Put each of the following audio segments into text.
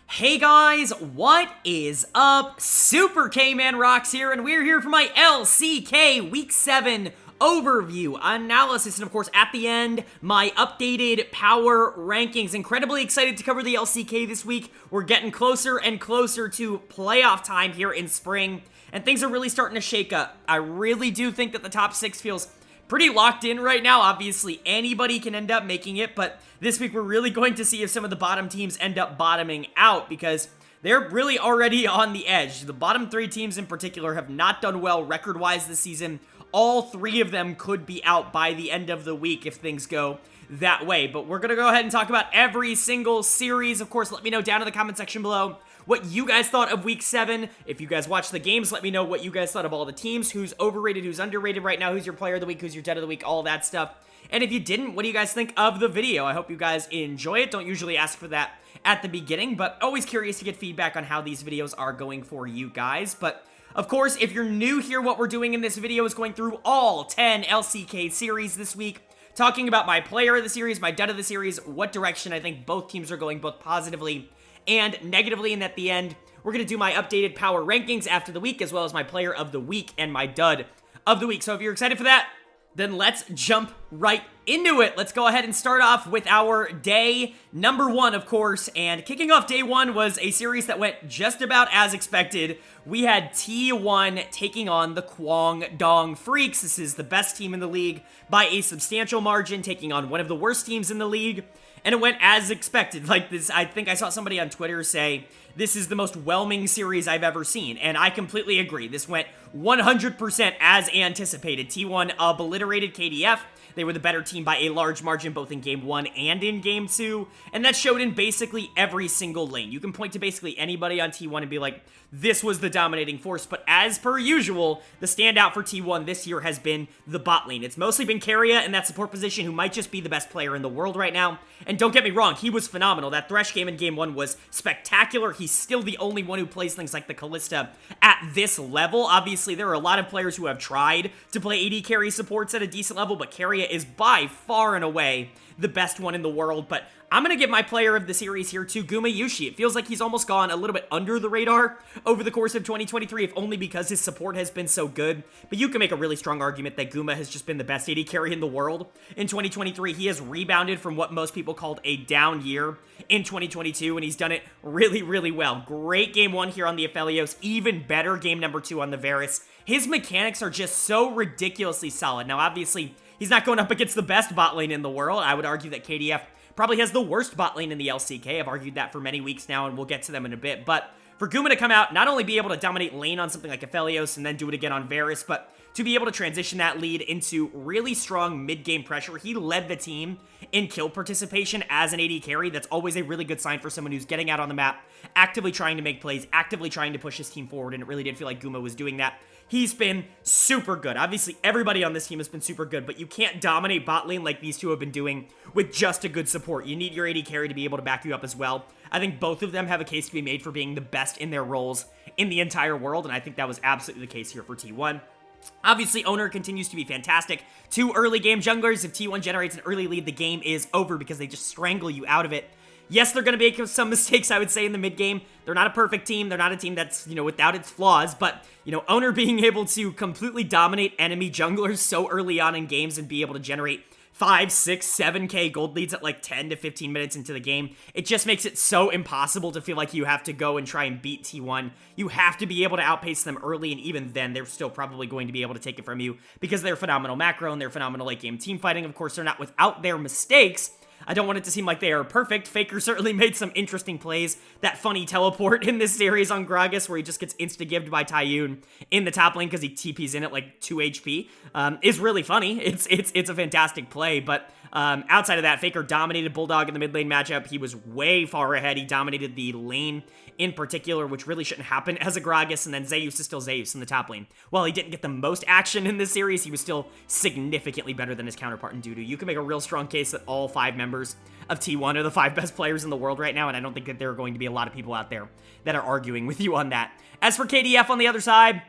Hey guys, what is up? SuperKmanrocks here, and we're here for my LCK Week 7 overview, analysis, and of course, at the end, my updated power rankings. Incredibly excited to cover the LCK this week. We're getting closer and closer to playoff time here in spring, and things are really starting to shake up. I really do think that the top 6 feels pretty locked in right now. Obviously, anybody can end up making it, but this week we're really going to see if some of the bottom teams end up bottoming out, because they're really already on the edge. The bottom 3 teams in particular have not done well record-wise this season. All 3 of them could be out by the end of the week if things go that way. But we're going to go ahead and talk about every single series. Of course, let me know down in the comment section below what you guys thought of Week 7. If you guys watched the games, let me know what you guys thought of all the teams, who's overrated, who's underrated right now, who's your player of the week, who's your dead of the week, all that stuff. And if you didn't, what do you guys think of the video? I hope you guys enjoy it. Don't usually ask for that at the beginning, but always curious to get feedback on how these videos are going for you guys. But of course, if you're new here, what we're doing in this video is going through all 10 LCK series this week, talking about my player of the series, my dud of the series, what direction I think both teams are going, both positively and negatively, and at the end, we're going to do my updated power rankings after the week, as well as my player of the week and my dud of the week. So if you're excited for that, then let's jump right into it. Let's go ahead and start off with our day number 1, of course, and kicking off day 1 was a series that went just about as expected. We had T1 taking on the Kwangdong Freecs. This is the best team in the league by a substantial margin, taking on one of the worst teams in the league. And it went as expected. Like this, I think I saw somebody on Twitter say, this is the most whelming series I've ever seen. And I completely agree. This went 100% as anticipated. T1 obliterated KDF. They were the better team by a large margin, both in Game 1 and in Game 2. And that showed in basically every single lane. You can point to basically anybody on T1 and be like, this was the dominating force. But as per usual, the standout for T1 this year has been the bot lane. It's mostly been KIA in that support position, who might just be the best player in the world right now. And don't get me wrong, he was phenomenal. That Thresh game in Game 1 was spectacular. He's still the only one who plays things like the Kalista at this level. Obviously, there are a lot of players who have tried to play AD carry supports at a decent level, but KIA is by far and away the best one in the world. But I'm going to give my player of the series here to Gumayushi. It feels like he's almost gone a little bit under the radar over the course of 2023, if only because his support has been so good. But you can make a really strong argument that Guma has just been the best AD carry in the world in 2023. He has rebounded from what most people called a down year in 2022, and he's done it really, really well. Great Game 1 here on the Aphelios, even better Game number 2 on the Varus. His mechanics are just so ridiculously solid. Now, obviously, he's not going up against the best bot lane in the world. I would argue that KDF probably has the worst bot lane in the LCK. I've argued that for many weeks now, and we'll get to them in a bit. But for Guma to come out, not only be able to dominate lane on something like Aphelios and then do it again on Varus, but to be able to transition that lead into really strong mid-game pressure. He led the team in kill participation as an AD carry. That's always a really good sign for someone who's getting out on the map, actively trying to make plays, actively trying to push his team forward, and it really did feel like Guma was doing that. He's been super good. Obviously, everybody on this team has been super good, but you can't dominate bot lane like these two have been doing with just a good support. You need your AD carry to be able to back you up as well. I think both of them have a case to be made for being the best in their roles in the entire world, and I think that was absolutely the case here for T1. Obviously, Owner continues to be fantastic. 2 early game junglers. If T1 generates an early lead, the game is over because they just strangle you out of it. Yes, they're going to make some mistakes, I would say, in the mid-game. They're not a perfect team. They're not a team that's, without its flaws. But, Owner being able to completely dominate enemy junglers so early on in games and be able to generate 5, 6, 7k gold leads at like 10 to 15 minutes into the game, it just makes it so impossible to feel like you have to go and try and beat T1. You have to be able to outpace them early, and even then, they're still probably going to be able to take it from you because they're phenomenal macro and they're phenomenal late-game team fighting. Of course, they're not without their mistakes. I don't want it to seem like they are perfect. Faker certainly made some interesting plays. That funny teleport in this series on Gragas where he just gets insta-gived by Taiyun in the top lane because he TPs in at like 2 HP is really funny. It's a fantastic play, but outside of that, Faker dominated Bulldog in the mid lane matchup. He was way far ahead. He dominated the lane in particular, which really shouldn't happen as a Gragas, and then Zeus is still Zeus in the top lane. While he didn't get the most action in this series, he was still significantly better than his counterpart in Dudu. You can make a real strong case that all 5 members of T1 are the 5 best players in the world right now, and I don't think that there are going to be a lot of people out there that are arguing with you on that. As for KDF on the other side,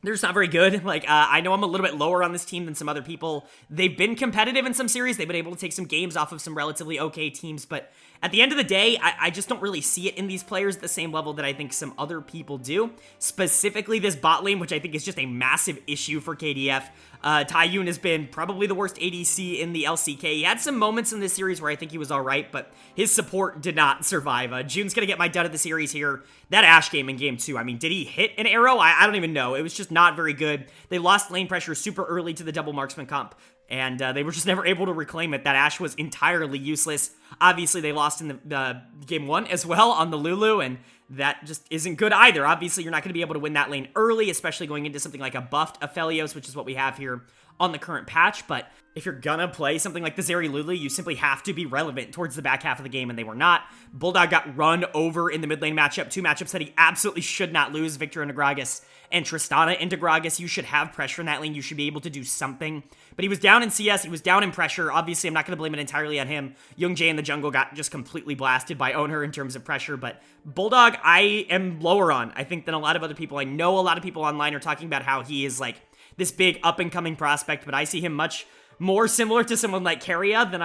they're just not very good. I know I'm a little bit lower on this team than some other people. They've been competitive in some series. They've been able to take some games off of some relatively okay teams, but at the end of the day, I just don't really see it in these players at the same level that I think some other people do. Specifically this bot lane, which I think is just a massive issue for KDF. Taiyun has been probably the worst ADC in the LCK. He had some moments in this series where I think he was alright, but his support did not survive. June's gonna get my dud of the series here. That Ashe game in game 2, I mean, did he hit an arrow? I don't even know. It was just not very good. They lost lane pressure super early to the double marksman comp, and they were just never able to reclaim it. That Ashe was entirely useless. Obviously, they lost in the game 1 as well on the Lulu, and that just isn't good either. Obviously, you're not going to be able to win that lane early, especially going into something like a buffed Aphelios, which is what we have here on the current patch. But if you're gonna play something like the Zeri Lulu, you simply have to be relevant towards the back half of the game, and they were not. Bulldog got run over in the mid lane matchup. 2 matchups that he absolutely should not lose. Victor into Gragas and Tristana into Gragas. You should have pressure in that lane. You should be able to do something. But he was down in CS. He was down in pressure. Obviously, I'm not going to blame it entirely on him. Gen.G in the jungle got just completely blasted by Owner in terms of pressure. But Bulldog, I am lower on, I think, than a lot of other people. I know a lot of people online are talking about how he is like this big up-and-coming prospect, but I see him much more similar to someone like Keria than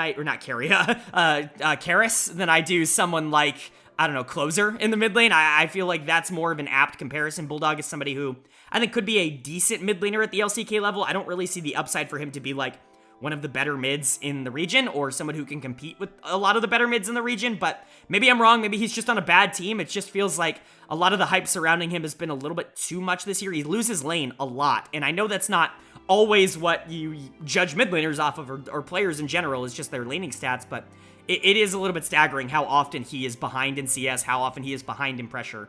Karis than I do someone like, I don't know, Closer in the mid lane. I feel like that's more of an apt comparison. Bulldog is somebody who I think could be a decent mid laner at the LCK level. I don't really see the upside for him to be like one of the better mids in the region or someone who can compete with a lot of the better mids in the region, but maybe I'm wrong. Maybe he's just on a bad team. It just feels like a lot of the hype surrounding him has been a little bit too much this year. He loses lane a lot, and I know that's not always what you judge mid laners off of, or players in general, is just their laning stats, but it is a little bit staggering how often he is behind in CS, how often he is behind in pressure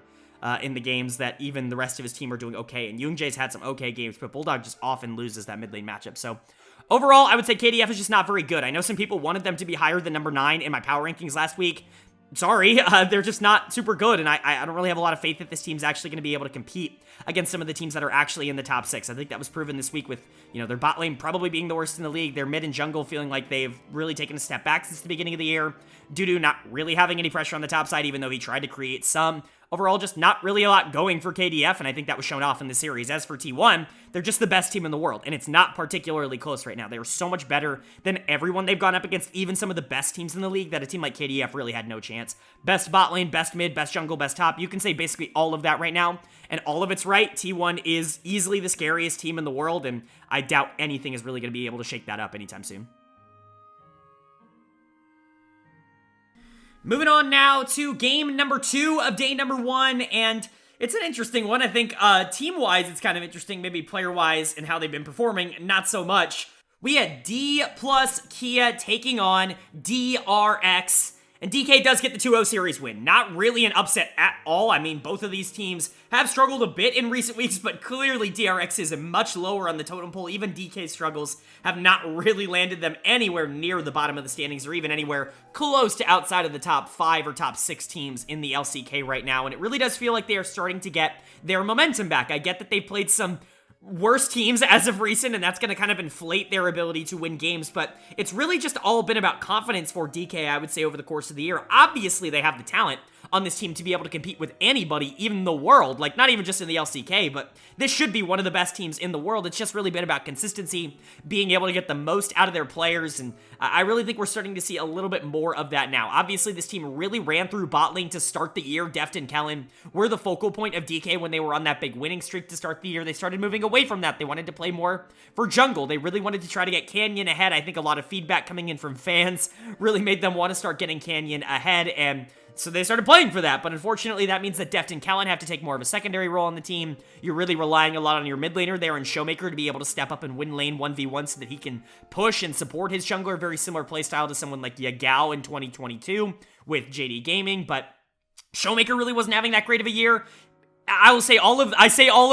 in the games that even the rest of his team are doing okay. And Youngjae's had some okay games, but Bulldog just often loses that mid lane matchup. So overall, I would say KDF is just not very good. I know some people wanted them to be higher than number 9 in my power rankings last week. Sorry, they're just not super good, and I don't really have a lot of faith that this team's actually going to be able to compete against some of the teams that are actually in the top 6. I think that was proven this week with, you know, their bot lane probably being the worst in the league, their mid and jungle feeling like they've really taken a step back since the beginning of the year, Dudu not really having any pressure on the top side, even though he tried to create some. Overall, just not really a lot going for KDF, and I think that was shown off in the series. As for T1, they're just the best team in the world, and it's not particularly close right now. They are so much better than everyone they've gone up against, even some of the best teams in the league, that a team like KDF really had no chance. Best bot lane, best mid, best jungle, best top. You can say basically all of that right now, and all of it's right. T1 is easily the scariest team in the world, and I doubt anything is really going to be able to shake that up anytime soon. Moving on now to game number 2 of day number 1, and it's an interesting one. I think team-wise, it's kind of interesting, maybe player-wise, and how they've been performing, not so much. We had Dplus KIA taking on DRX, and DK does get the 2-0 series win. Not really an upset at all. I mean, both of these teams have struggled a bit in recent weeks, but clearly DRX is much lower on the totem pole. Even DK's struggles have not really landed them anywhere near the bottom of the standings, or even anywhere close to outside of the top 5 or top 6 teams in the LCK right now, and it really does feel like they are starting to get their momentum back. I get that they've played some worse teams as of recent, and that's going to kind of inflate their ability to win games, but it's really just all been about confidence for DK, I would say, over the course of the year. Obviously, they have the talent on this team to be able to compete with anybody, even the world, like not even just in the LCK, but this should be one of the best teams in the world. It's just really been about consistency, being able to get the most out of their players, and I really think we're starting to see a little bit more of that now. Obviously, this team really ran through bot lane to start the year. Deft and Kellen were the focal point of DK when they were on that big winning streak to start the year. They started moving away from that. They wanted to play more for jungle. They really wanted to try to get Canyon ahead. I think a lot of feedback coming in from fans really made them want to start getting Canyon ahead, and so they started playing for that, but unfortunately that means that Deft and Kellen have to take more of a secondary role on the team. You're really relying a lot on your mid laner there in Showmaker to be able to step up and win lane 1v1 so that he can push and support his jungler. Very similar playstyle to someone like Yagao in 2022 with JD Gaming, but Showmaker really wasn't having that great of a year. I say all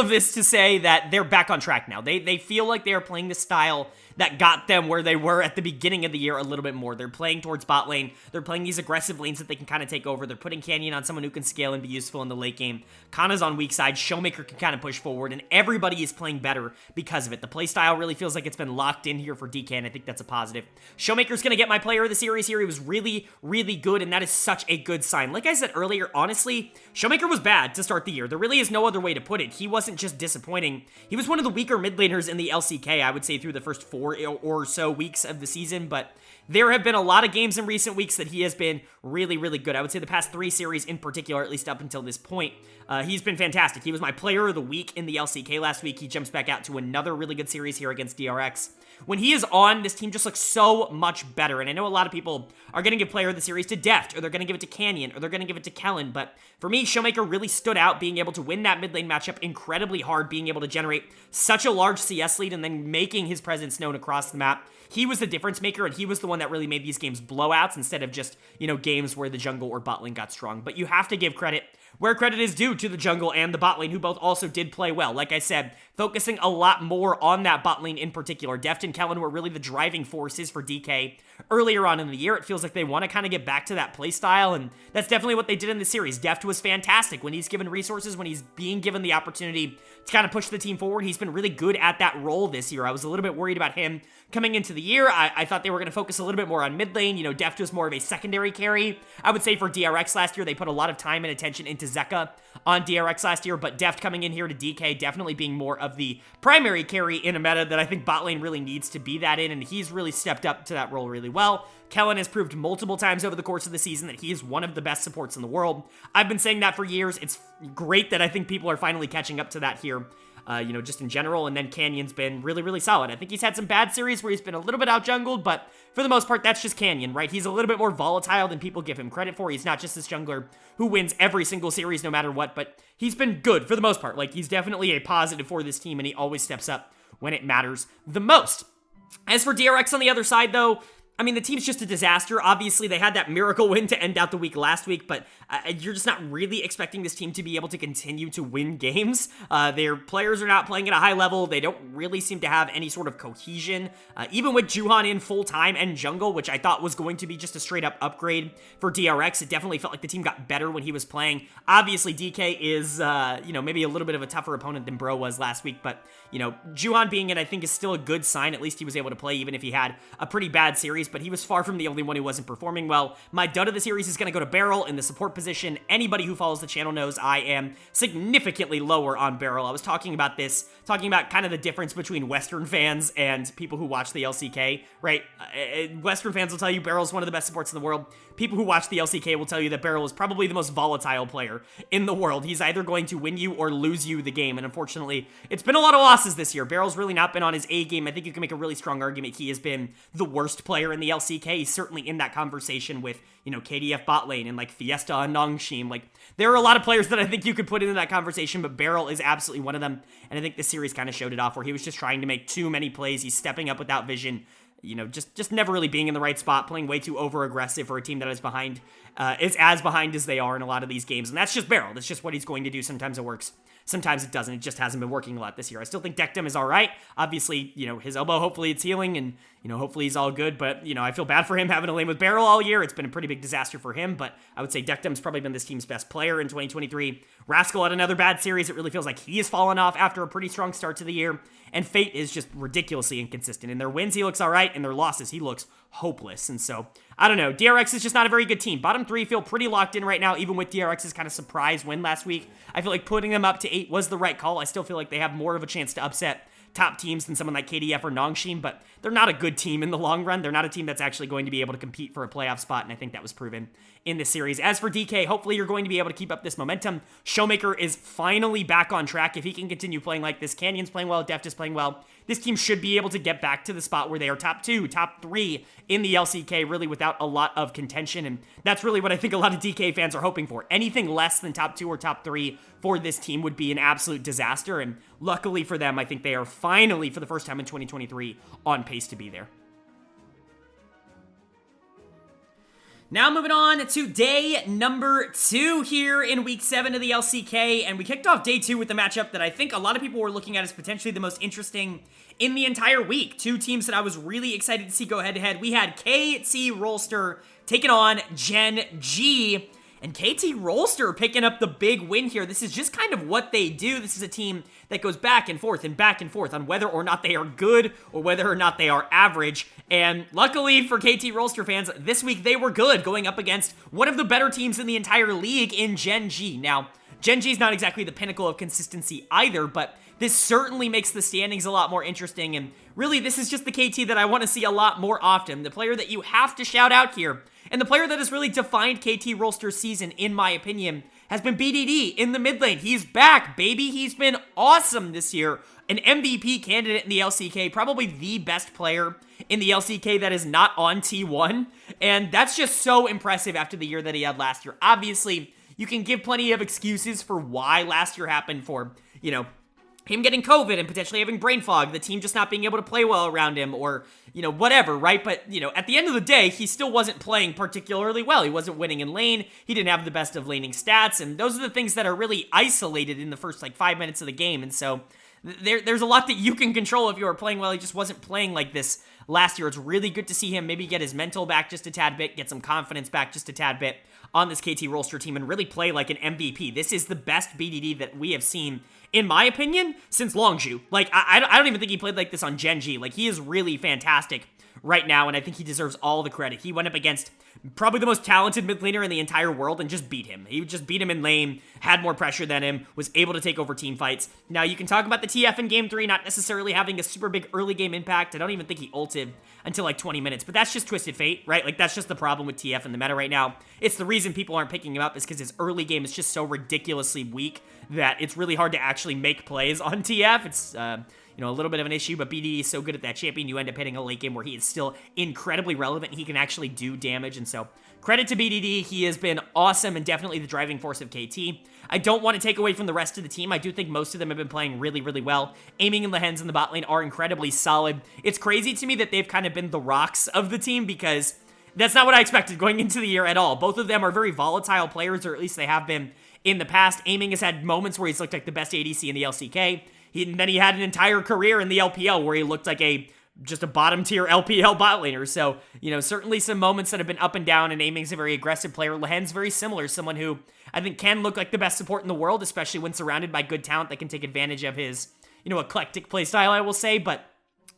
of this to say that they're back on track now. They feel like they are playing the style that got them where they were at the beginning of the year a little bit more. They're playing towards bot lane. They're playing these aggressive lanes that they can kind of take over. They're putting Canyon on someone who can scale and be useful in the late game. Kana's on weak side. Showmaker can kind of push forward, and everybody is playing better because of it. The playstyle really feels like it's been locked in here for DK, and I think that's a positive. Showmaker's going to get my player of the series here. He was really, really good, and that is such a good sign. Like I said earlier, honestly, Showmaker was bad to start the year. There really is no other way to put it. He wasn't just disappointing. He was one of the weaker mid laners in the LCK, I would say, through the first 4 or so weeks of the season, but there have been a lot of games in recent weeks that he has been really, really good. I would say the past 3 series in particular, at least up until this point, he's been fantastic. He was my player of the week in the LCK last week. He jumps back out to another really good series here against DRX. When he is on, this team just looks so much better, and I know a lot of people are going to give player of the series to Deft, or they're going to give it to Canyon, or they're going to give it to Kellen, but for me, Showmaker really stood out, being able to win that mid lane matchup incredibly hard, being able to generate such a large CS lead, and then making his presence known across the map. He was the difference maker, and he was the one that really made these games blowouts instead of just, games where the jungle or bot lane got strong. But you have to give credit where credit is due to the jungle and the bot lane, who both also did play well. Like I said, focusing a lot more on that bot lane in particular. Deft and Kellen were really the driving forces for DK earlier on in the year. It feels like they want to kind of get back to that play style, and that's definitely what they did in the series. Deft was fantastic when he's given resources, when he's being given the opportunity to kind of push the team forward. He's been really good at that role this year. I was a little bit worried about him coming into the year. I thought they were going to focus a little bit more on mid lane. Deft was more of a secondary carry. I would say for DRX last year, they put a lot of time and attention into Zeka on DRX last year, but Deft coming in here to DK, definitely being more of the primary carry in a meta that I think bot lane really needs to be that in, and he's really stepped up to that role really well. Kellen has proved multiple times over the course of the season that he is one of the best supports in the world. I've been saying that for years. It's great that I think people are finally catching up to that here. Just in general, and then Canyon's been really, really solid. I think he's had some bad series where he's been a little bit out-jungled, but for the most part, that's just Canyon, right? He's a little bit more volatile than people give him credit for. He's not just this jungler who wins every single series no matter what, but he's been good for the most part. Like, he's definitely a positive for this team, and he always steps up when it matters the most. As for DRX on the other side, though, I mean, the team's just a disaster. Obviously, they had that miracle win to end out the week last week, but you're just not really expecting this team to be able to continue to win games. Their players are not playing at a high level. They don't really seem to have any sort of cohesion. Even with Juhan in full-time and jungle, which I thought was going to be just a straight-up upgrade for DRX, it definitely felt like the team got better when he was playing. Obviously, DK is, maybe a little bit of a tougher opponent than Bro was last week, but, Juhan being in, I think, is still a good sign. At least he was able to play, even if he had a pretty bad series, but he was far from the only one who wasn't performing well. My dud of the series is going to go to Beryl in the support position. Anybody who follows the channel knows I am significantly lower on Beryl. I was talking about kind of the difference between Western fans and people who watch the LCK, right? Western fans will tell you Beryl's one of the best supports in the world. People who watch the LCK will tell you that Beryl is probably the most volatile player in the world. He's either going to win you or lose you the game, and unfortunately, it's been a lot of losses this year. Beryl's really not been on his A game. I think you can make a really strong argument he has been the worst player in the LCK. He's certainly in that conversation with, KDF bot lane and like Fiesta and Nongshim. Like, there are a lot of players that I think you could put into that conversation, but Beryl is absolutely one of them. And I think this series kind of showed it off, where he was just trying to make too many plays. He's stepping up without vision. Just never really being in the right spot, playing way too over-aggressive for a team that is behind, is as behind as they are in a lot of these games. And that's just Beryl. That's just what he's going to do. Sometimes it works. Sometimes it doesn't. It just hasn't been working a lot this year. I still think Dekdom is all right. Obviously, his elbow, hopefully it's healing, and, hopefully he's all good. But, I feel bad for him having to lane with Beryl all year. It's been a pretty big disaster for him, but I would say Dekdom's probably been this team's best player in 2023. Rascal had another bad series. It really feels like he has fallen off after a pretty strong start to the year. And Fate is just ridiculously inconsistent. In their wins, he looks all right. In their losses, he looks hopeless. And so, I don't know. DRX is just not a very good team. Bottom 3 feel pretty locked in right now, even with DRX's kind of surprise win last week. I feel like putting them up to 8 was the right call. I still feel like they have more of a chance to upset top teams than someone like KDF or Nongshim, but they're not a good team in the long run. They're not a team that's actually going to be able to compete for a playoff spot, and I think that was proven in this series. As for DK, hopefully you're going to be able to keep up this momentum. Showmaker is finally back on track. If he can continue playing like this, Canyon's playing well, Deft is playing well, this team should be able to get back to the spot where they are top 2, top 3 in the LCK, really without a lot of contention, and that's really what I think a lot of DK fans are hoping for. Anything less than top 2 or top 3 for this team would be an absolute disaster, and luckily for them, I think they are finally, for the first time in 2023, on pace to be there. Now moving on to day number 2 here in week 7 of the LCK, and we kicked off day 2 with the matchup that I think a lot of people were looking at as potentially the most interesting in the entire week. 2 teams that I was really excited to see go head-to-head. We had KT Rolster taking on Gen.G, and KT Rolster picking up the big win here. This is just kind of what they do. This is a team that goes back and forth on whether or not they are good or whether or not they are average. And luckily for KT Rolster fans, this week they were good, going up against one of the better teams in the entire league in Gen.G. Now, Gen.G is not exactly the pinnacle of consistency either, but this certainly makes the standings a lot more interesting, and really, this is just the KT that I want to see a lot more often. The player that you have to shout out here, and the player that has really defined KT Rolster's season, in my opinion, has been BDD in the mid lane. He's back, baby. He's been awesome this year. An MVP candidate in the LCK, probably the best player in the LCK that is not on T1, and that's just so impressive after the year that he had last year. Obviously, you can give plenty of excuses for why last year happened, for, you know, him getting COVID and potentially having brain fog, the team just not being able to play well around him, or, you know, whatever, right? But, you know, at the end of the day, he still wasn't playing particularly well. He wasn't winning in lane. He didn't have the best of laning stats, and those are the things that are really isolated in the first, like, 5 minutes of the game, and so there's a lot that you can control if you are playing well. He just wasn't playing like this last year. It's really good to see him maybe get his mental back just a tad bit, get some confidence back just a tad bit on this KT Rolster team, and really play like an MVP. This is the best BDD that we have seen, in my opinion, since Longzhu. Like, I don't even think he played like this on Gen.G. Like, he is really fantastic right now, and I think he deserves all the credit. He went up against probably the most talented mid laner in the entire world and just beat him. He just beat him in lane, had more pressure than him, was able to take over team fights. Now, you can talk about the TF in Game 3 not necessarily having a super big early game impact. I don't even think he ulted until like 20 minutes, but that's just Twisted Fate, right? Like, that's just the problem with TF in the meta right now. It's the reason people aren't picking him up is because his early game is just so ridiculously weak that it's really hard to actually make plays on TF. It's, you know, a little bit of an issue, but BDD is so good at that champion, you end up hitting a late game where he is still incredibly relevant. He can actually do damage, and so credit to BDD. He has been awesome and definitely the driving force of KT. I don't want to take away from the rest of the team. I do think most of them have been playing really, really well. Aiming and Lehens in the bot lane are incredibly solid. It's crazy to me that they've kind of been the rocks of the team, because that's not what I expected going into the year at all. Both of them are very volatile players, or at least they have been in the past. Aiming has had moments where he's looked like the best ADC in the LCK. And then he had an entire career in the LPL where he looked like just a bottom tier LPL bot laner. So, you know, certainly some moments that have been up and down, and Aiming's a very aggressive player. Lehen's very similar, someone who I think can look like the best support in the world, especially when surrounded by good talent that can take advantage of his, you know, eclectic playstyle, I will say, but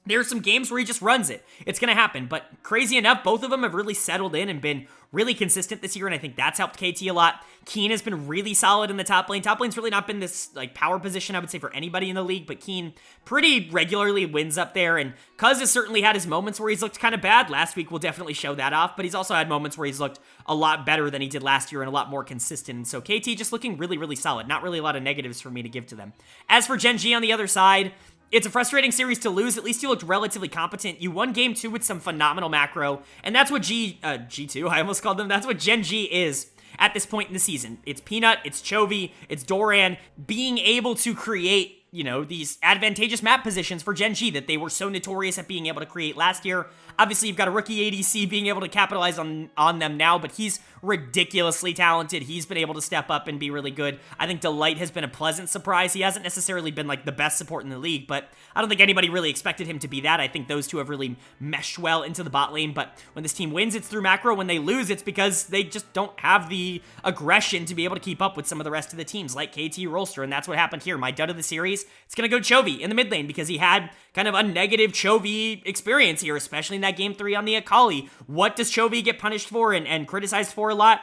there are some games where he just runs it. It's going to happen, but crazy enough, both of them have really settled in and been really consistent this year, and I think that's helped KT a lot. Keen has been really solid in the top lane. Top lane's really not been this, like, power position, I would say, for anybody in the league, but Keen pretty regularly wins up there, and Cuz has certainly had his moments where he's looked kind of bad. Last week will definitely show that off, but he's also had moments where he's looked a lot better than he did last year and a lot more consistent, and so KT just looking really, really solid. Not really a lot of negatives for me to give to them. As for Gen.G on the other side, it's a frustrating series to lose. At least you looked relatively competent. You won game 2 with some phenomenal macro, and that's what G2, I almost called them, that's what Gen.G is at this point in the season. It's Peanut, it's Chovy, it's Doran, being able to create, you know, these advantageous map positions for Gen.G that they were so notorious at being able to create last year. Obviously, you've got a rookie ADC being able to capitalize on them now, but he's ridiculously talented. He's been able to step up and be really good. I think Delight has been a pleasant surprise. He hasn't necessarily been, like, the best support in the league, but I don't think anybody really expected him to be that. I think those two have really meshed well into the bot lane, but when this team wins, it's through macro. When they lose, it's because they just don't have the aggression to be able to keep up with some of the rest of the teams, like KT Rolster, and that's what happened here. My dud of the series, it's going to go Chovy in the mid lane, because he had kind of a negative Chovy experience here, especially in that game 3 on the Akali. What does Chovy get punished for and criticized for a lot?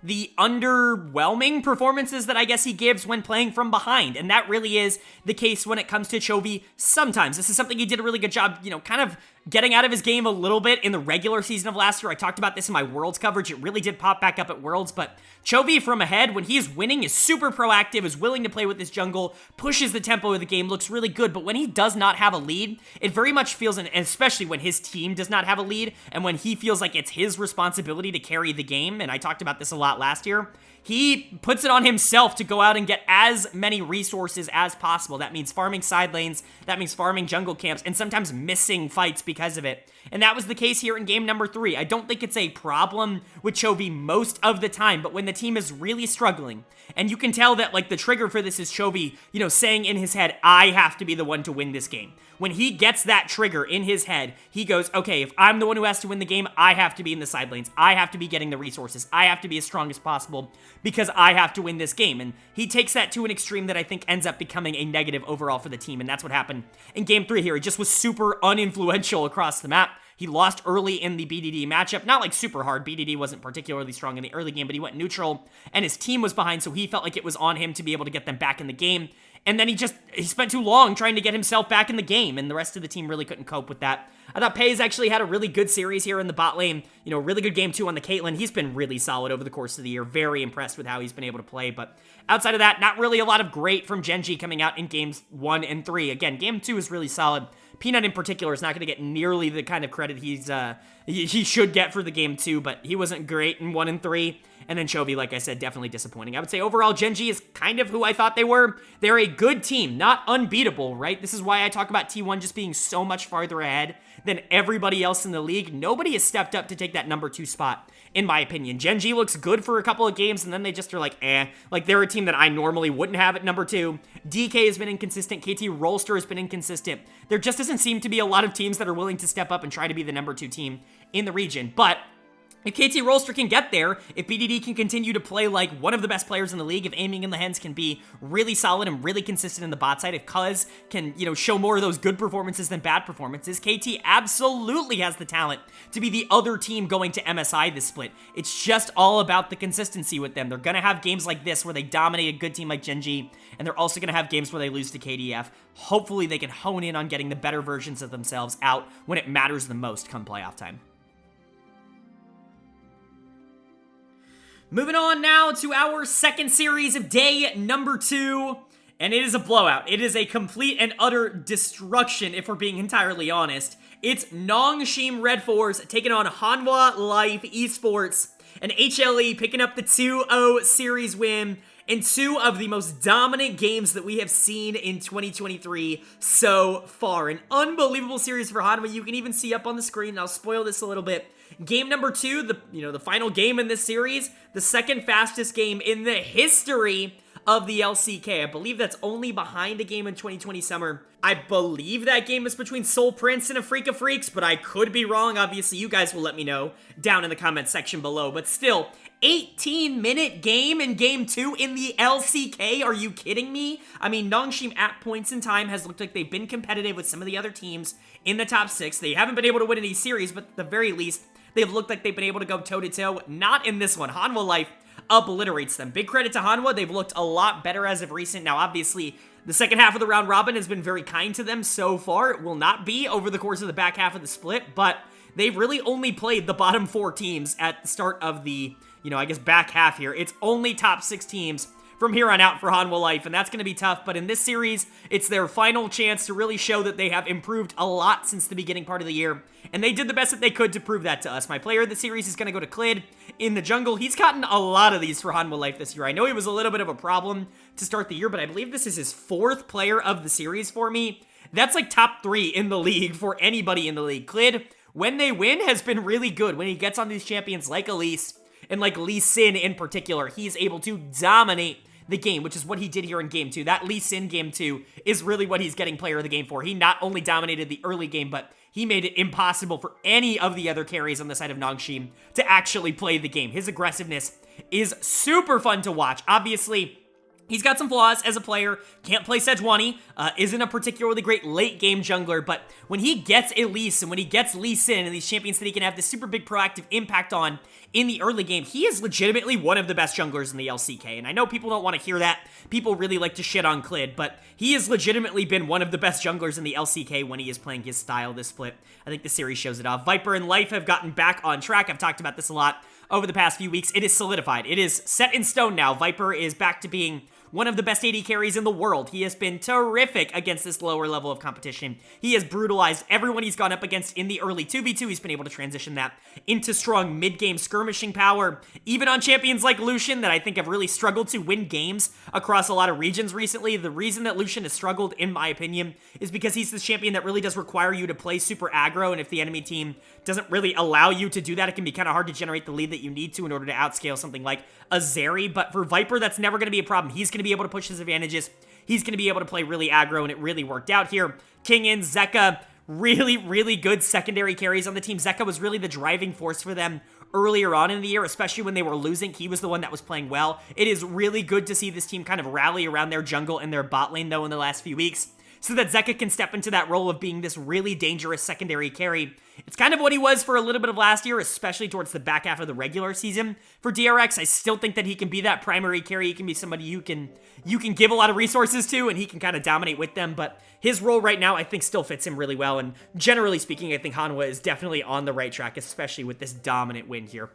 The underwhelming performances that I guess he gives when playing from behind, and that really is the case when it comes to Chovy sometimes. This is something he did a really good job, you know, kind of getting out of his game a little bit in the regular season of last year. I talked about this in my Worlds coverage. It really did pop back up at Worlds, but Chovy from ahead, when he's winning, is super proactive, is willing to play with his jungle, pushes the tempo of the game, looks really good, but when he does not have a lead, it very much feels, and especially when his team does not have a lead, and when he feels like it's his responsibility to carry the game, and I talked about this a lot last year, he puts it on himself to go out and get as many resources as possible. That means farming side lanes, that means farming jungle camps, and sometimes missing fights because of it. And that was the case here in game number 3. I don't think it's a problem with Chovy most of the time, but when the team is really struggling, and you can tell that, like, the trigger for this is Chovy, you know, saying in his head, I have to be the one to win this game. When he gets that trigger in his head, he goes, okay, if I'm the one who has to win the game, I have to be in the side lanes. I have to be getting the resources. I have to be as strong as possible because I have to win this game. And he takes that to an extreme that I think ends up becoming a negative overall for the team. And that's what happened in game 3 here. He just was super uninfluential across the map. He lost early in the BDD matchup, not like super hard. BDD wasn't particularly strong in the early game, but he went neutral, and his team was behind, so he felt like it was on him to be able to get them back in the game. And then he spent too long trying to get himself back in the game, and the rest of the team really couldn't cope with that. I thought Pays actually had a really good series here in the bot lane. You know, really good game 2 on the Caitlyn. He's been really solid over the course of the year. Very impressed with how he's been able to play, but outside of that, not really a lot of great from Gen.G coming out in games 1 and 3. Again, game 2 is really solid. Peanut in particular is not going to get nearly the kind of credit he should get for the game 2, but he wasn't great in 1 and 3. And then Chovy, like I said, definitely disappointing. I would say overall, Gen.G is kind of who I thought they were. They're a good team, not unbeatable, right? This is why I talk about T1 just being so much farther ahead than everybody else in the league. Nobody has stepped up to take that number 2 spot, in my opinion. Gen.G looks good for a couple of games, and then they just are like, eh. Like, they're a team that I normally wouldn't have at number 2. DK has been inconsistent. KT Rolster has been inconsistent. There just doesn't seem to be a lot of teams that are willing to step up and try to be the number 2 team in the region. But if KT Rolster can get there, if BDD can continue to play like one of the best players in the league, if Aiming in the Hens can be really solid and really consistent in the bot side, if Cuz can, you know, show more of those good performances than bad performances, KT absolutely has the talent to be the other team going to MSI this split. It's just all about the consistency with them. They're going to have games like this where they dominate a good team like Gen.G, and they're also going to have games where they lose to KDF. Hopefully they can hone in on getting the better versions of themselves out when it matters the most come playoff time. Moving on now to our second series of day number 2, and it is a blowout. It is a complete and utter destruction, if we're being entirely honest. It's Nongshim RedForce taking on Hanwha Liiv Esports, and HLE picking up the 2-0 series win in 2 of the most dominant games that we have seen in 2023 so far. An unbelievable series for Hanwha. You can even see up on the screen, I'll spoil this a little bit. Game number 2, the final game in this series, the second fastest game in the history of the LCK. I believe that's only behind a game in 2020 summer. I believe that game is between Soul Prince and a Freak of Freaks, but I could be wrong. Obviously, you guys will let me know down in the comments section below. But still, 18-minute game in game 2 in the LCK? Are you kidding me? I mean, Nongshim at points in time has looked like they've been competitive with some of the other teams in the top 6. They haven't been able to win any series, but at the very least, they've looked like they've been able to go toe-to-toe. Not in this one. Hanwha Liiv obliterates them. Big credit to Hanwha. They've looked a lot better as of recent. Now, obviously, the second half of the round robin has been very kind to them so far. It will not be over the course of the back half of the split, but they've really only played the bottom 4 teams at the start of the, I guess back half here. It's only top 6 teams from here on out for Hanwha Liiv, and that's going to be tough. But in this series, it's their final chance to really show that they have improved a lot since the beginning part of the year, and they did the best that they could to prove that to us. My player of the series is going to go to Klid in the jungle. He's gotten a lot of these for Hanwha Liiv this year. I know he was a little bit of a problem to start the year, but I believe this is his 4th player of the series for me. That's like top 3 in the league for anybody in the league. Klid, when they win, has been really good. When he gets on these champions like Elise and like Lee Sin in particular, he's able to dominate the game, which is what he did here in game 2. That Lee Sin game 2 is really what he's getting player of the game for. He not only dominated the early game, but he made it impossible for any of the other carries on the side of Nongshim to actually play the game. His aggressiveness is super fun to watch. Obviously, he's got some flaws as a player, can't play Sejuani, isn't a particularly great late-game jungler, but when he gets Elise and when he gets Lee Sin and these champions that he can have this super big proactive impact on in the early game, he is legitimately one of the best junglers in the LCK, and I know people don't want to hear that. People really like to shit on Klid, but he has legitimately been one of the best junglers in the LCK when he is playing his style this split. I think the series shows it off. Viper and Liiv have gotten back on track. I've talked about this a lot over the past few weeks. It is solidified. It is set in stone now. Viper is back to being one of the best AD carries in the world. He has been terrific against this lower level of competition. He has brutalized everyone he's gone up against in the early 2v2. He's been able to transition that into strong mid-game skirmishing power, even on champions like Lucian that I think have really struggled to win games across a lot of regions recently. The reason that Lucian has struggled, in my opinion, is because he's the champion that really does require you to play super aggro, and if the enemy team doesn't really allow you to do that, it can be kind of hard to generate the lead that you need to in order to outscale something like a Zeri. But for Viper, that's never going to be a problem. He's going to be able to push his advantages. He's going to be able to play really aggro, and it really worked out here. King and Zeka, really, really good secondary carries on the team. Zeka was really the driving force for them earlier on in the year, especially when they were losing. He was the one that was playing well. It is really good to see this team kind of rally around their jungle and their bot lane, though, in the last few weeks. so that Zeka can step into that role of being this really dangerous secondary carry. It's kind of what he was for a little bit of last year, especially towards the back half of the regular season. For DRX, I still think that he can be that primary carry. He can be somebody you can give a lot of resources to, and he can kind of dominate with them, but his role right now, I think, still fits him really well, and generally speaking, I think Hanwha is definitely on the right track, especially with this dominant win here.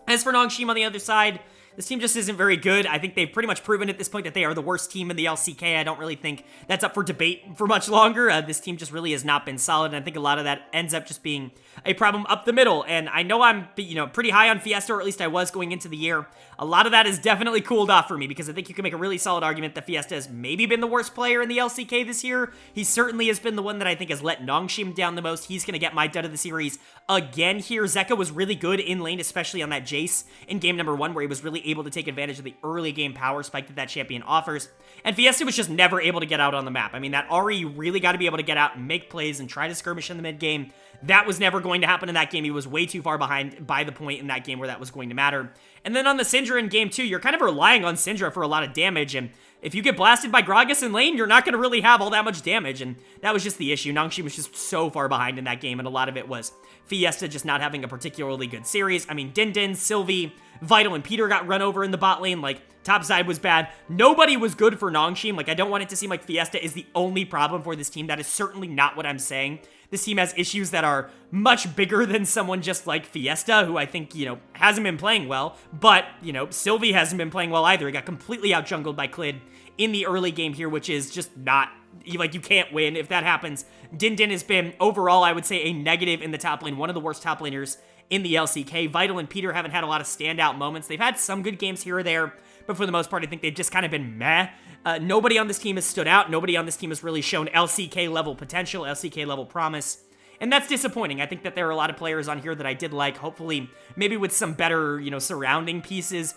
As for Nongshim on the other side, this team just isn't very good. I think they've pretty much proven at this point that they are the worst team in the LCK. I don't really think that's up for debate for much longer. This team just really has not been solid, and I think a lot of that ends up just being a problem up the middle. And I know I'm, pretty high on Fiesta, or at least I was going into the year. A lot of that has definitely cooled off for me, because I think you can make a really solid argument that Fiesta has maybe been the worst player in the LCK this year. He certainly has been the one that I think has let Nongshim down the most. He's going to get my dud of the series again here. Zeka was really good in lane, especially on that Jace in game number 1, where he was really able to take advantage of the early game power spike that champion offers. And Fiesta was just never able to get out on the map. I mean, that Ahri, you really got to be able to get out and make plays and try to skirmish in the mid game. That was never going to happen in that game. He was way too far behind by the point in that game where that was going to matter. And then on the Syndra in game 2, you're kind of relying on Syndra for a lot of damage, and if you get blasted by Gragas in lane, you're not going to really have all that much damage, and that was just the issue. Nongshim was just so far behind in that game, and a lot of it was Fiesta just not having a particularly good series. I mean, Din, Sylvie, Vital, and Peter got run over in the bot lane. Like, topside was bad. Nobody was good for Nongshim. Like, I don't want it to seem like Fiesta is the only problem for this team. That is certainly not what I'm saying. This team has issues that are much bigger than someone just like Fiesta, who I think, hasn't been playing well. But, Sylvie hasn't been playing well either. He got completely out-jungled by Clid in the early game here, which is just not, you can't win if that happens. Din has been, overall, I would say, a negative in the top lane, one of the worst top laners in the LCK. Vital and Peter haven't had a lot of standout moments. They've had some good games here or there, but for the most part, I think they've just kind of been meh. Nobody on this team has stood out. Nobody on this team has really shown LCK-level potential, LCK-level promise, and that's disappointing. I think that there are a lot of players on here that I did like. Hopefully, maybe with some better, surrounding pieces,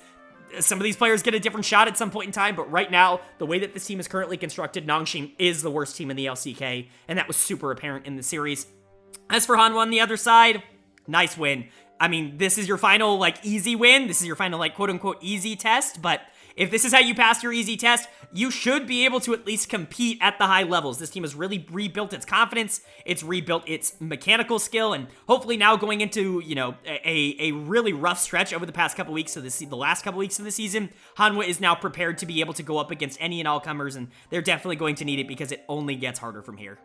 some of these players get a different shot at some point in time, but right now, the way that this team is currently constructed, Nongshim is the worst team in the LCK, and that was super apparent in the series. As for Hanwha on the other side, nice win. I mean, this is your final, easy win. This is your final, quote-unquote, easy test, but if this is how you pass your easy test, you should be able to at least compete at the high levels. This team has really rebuilt its confidence, it's rebuilt its mechanical skill, and hopefully now going into, a really rough stretch over the past couple weeks of the last couple weeks of the season, Hanwha is now prepared to be able to go up against any and all comers, and they're definitely going to need it because it only gets harder from here.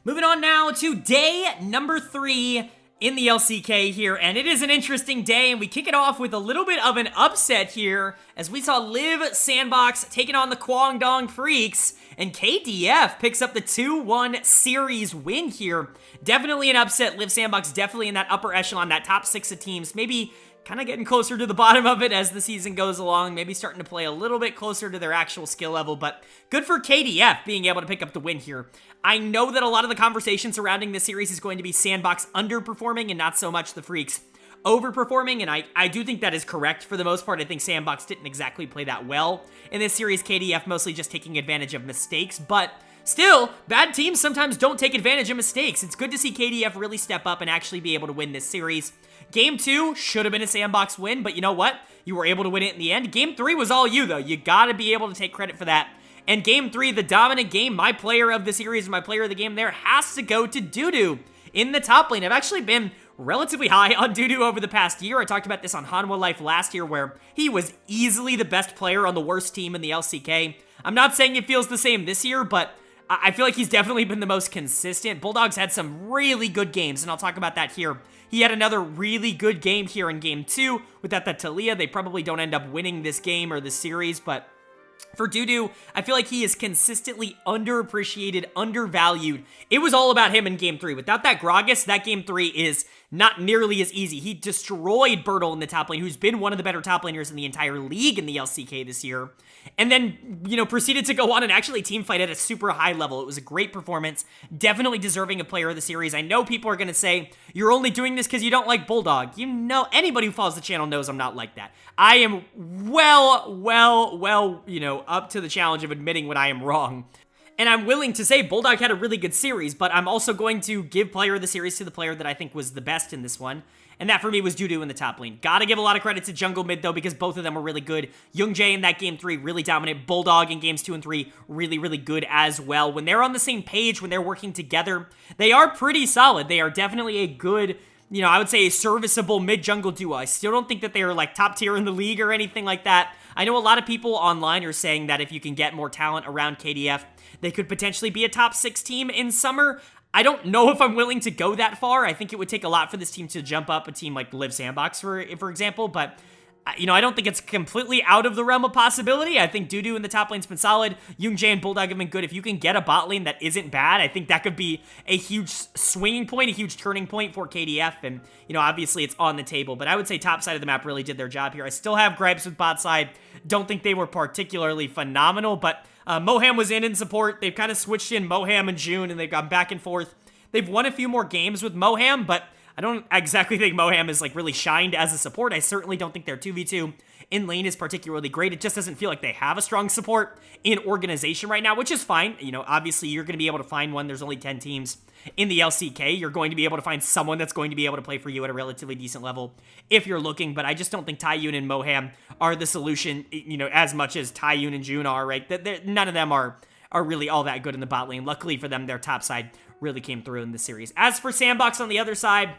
Moving on now to day number 3 in the LCK here, and it is an interesting day, and we kick it off with a little bit of an upset here, as we saw Liiv SANDBOX taking on the Kwangdong Freecs, and KDF picks up the 2-1 series win here. Definitely an upset. Liiv SANDBOX definitely in that upper echelon, that top 6 of teams, maybe kind of getting closer to the bottom of it as the season goes along, maybe starting to play a little bit closer to their actual skill level, but good for KDF being able to pick up the win here. I know that a lot of the conversation surrounding this series is going to be SANDBOX underperforming and not so much the Freecs overperforming, and I do think that is correct for the most part. I think SANDBOX didn't exactly play that well in this series. KDF mostly just taking advantage of mistakes, but still, bad teams sometimes don't take advantage of mistakes. It's good to see KDF really step up and actually be able to win this series. Game 2 should have been a SANDBOX win, but you know what? You were able to win it in the end. Game 3 was all you, though. You gotta be able to take credit for that. And Game 3, the dominant game, my player of the series and my player of the game there has to go to Dudu in the top lane. I've actually been relatively high on Dudu over the past year. I talked about this on Hanwha Life last year, where he was easily the best player on the worst team in the LCK. I'm not saying it feels the same this year, but I feel like he's definitely been the most consistent. Bulldog's had some really good games, and I'll talk about that here. He had another really good game here in Game 2 without that Talia. They probably don't end up winning this game or this series, but for Dudu, I feel like he is consistently underappreciated, undervalued. It was all about him in Game 3. Without that Gragas, that Game 3 is not nearly as easy. He destroyed Bertle in the top lane, who's been one of the better top laners in the entire league in the LCK this year. And then, proceeded to go on and actually teamfight at a super high level. It was a great performance. Definitely deserving of player of the series. I know people are going to say, you're only doing this because you don't like Bulldog. Anybody who follows the channel knows I'm not like that. I am well, up to the challenge of admitting when I am wrong. And I'm willing to say Bulldog had a really good series, but I'm also going to give player of the series to the player that I think was the best in this one. And that for me was Dudu in the top lane. Gotta give a lot of credit to jungle mid though, because both of them were really good. Gen.G in that game 3, really dominant. Bulldog in games 2 and 3, really, really good as well. When they're on the same page, when they're working together, they are pretty solid. They are definitely a good, you know, I would say a serviceable mid-jungle duo. I still don't think that they are like top tier in the league or anything like that. I know a lot of people online are saying that if you can get more talent around KDF, they could potentially be a top 6 team in summer. I don't know if I'm willing to go that far. I think it would take a lot for this team to jump up a team like Liiv SANDBOX, for example, but you know, I don't think it's completely out of the realm of possibility. I think Dudu in the top lane's been solid. Gen.G and Bulldog have been good. If you can get a bot lane that isn't bad, I think that could be a huge swinging point, a huge turning point for KDF. And, you know, obviously it's on the table. But I would say top side of the map really did their job here. I still have gripes with bot side. Don't think they were particularly phenomenal. But Moham was in support. They've kind of switched in Moham and June, and they've gone back and forth. They've won a few more games with Moham, but I don't exactly think Moham is like really shined as a support. I certainly don't think their 2v2 in lane is particularly great. It just doesn't feel like they have a strong support in organization right now, which is fine. You know, obviously you're going to be able to find one. There's only 10 teams in the LCK. You're going to be able to find someone that's going to be able to play for you at a relatively decent level if you're looking, but I just don't think Taiyun and Moham are the solution, you know, as much as Taiyun and June are, right? None of them are really all that good in the bot lane. Luckily for them, their top side really came through in the series. As for SANDBOX on the other side,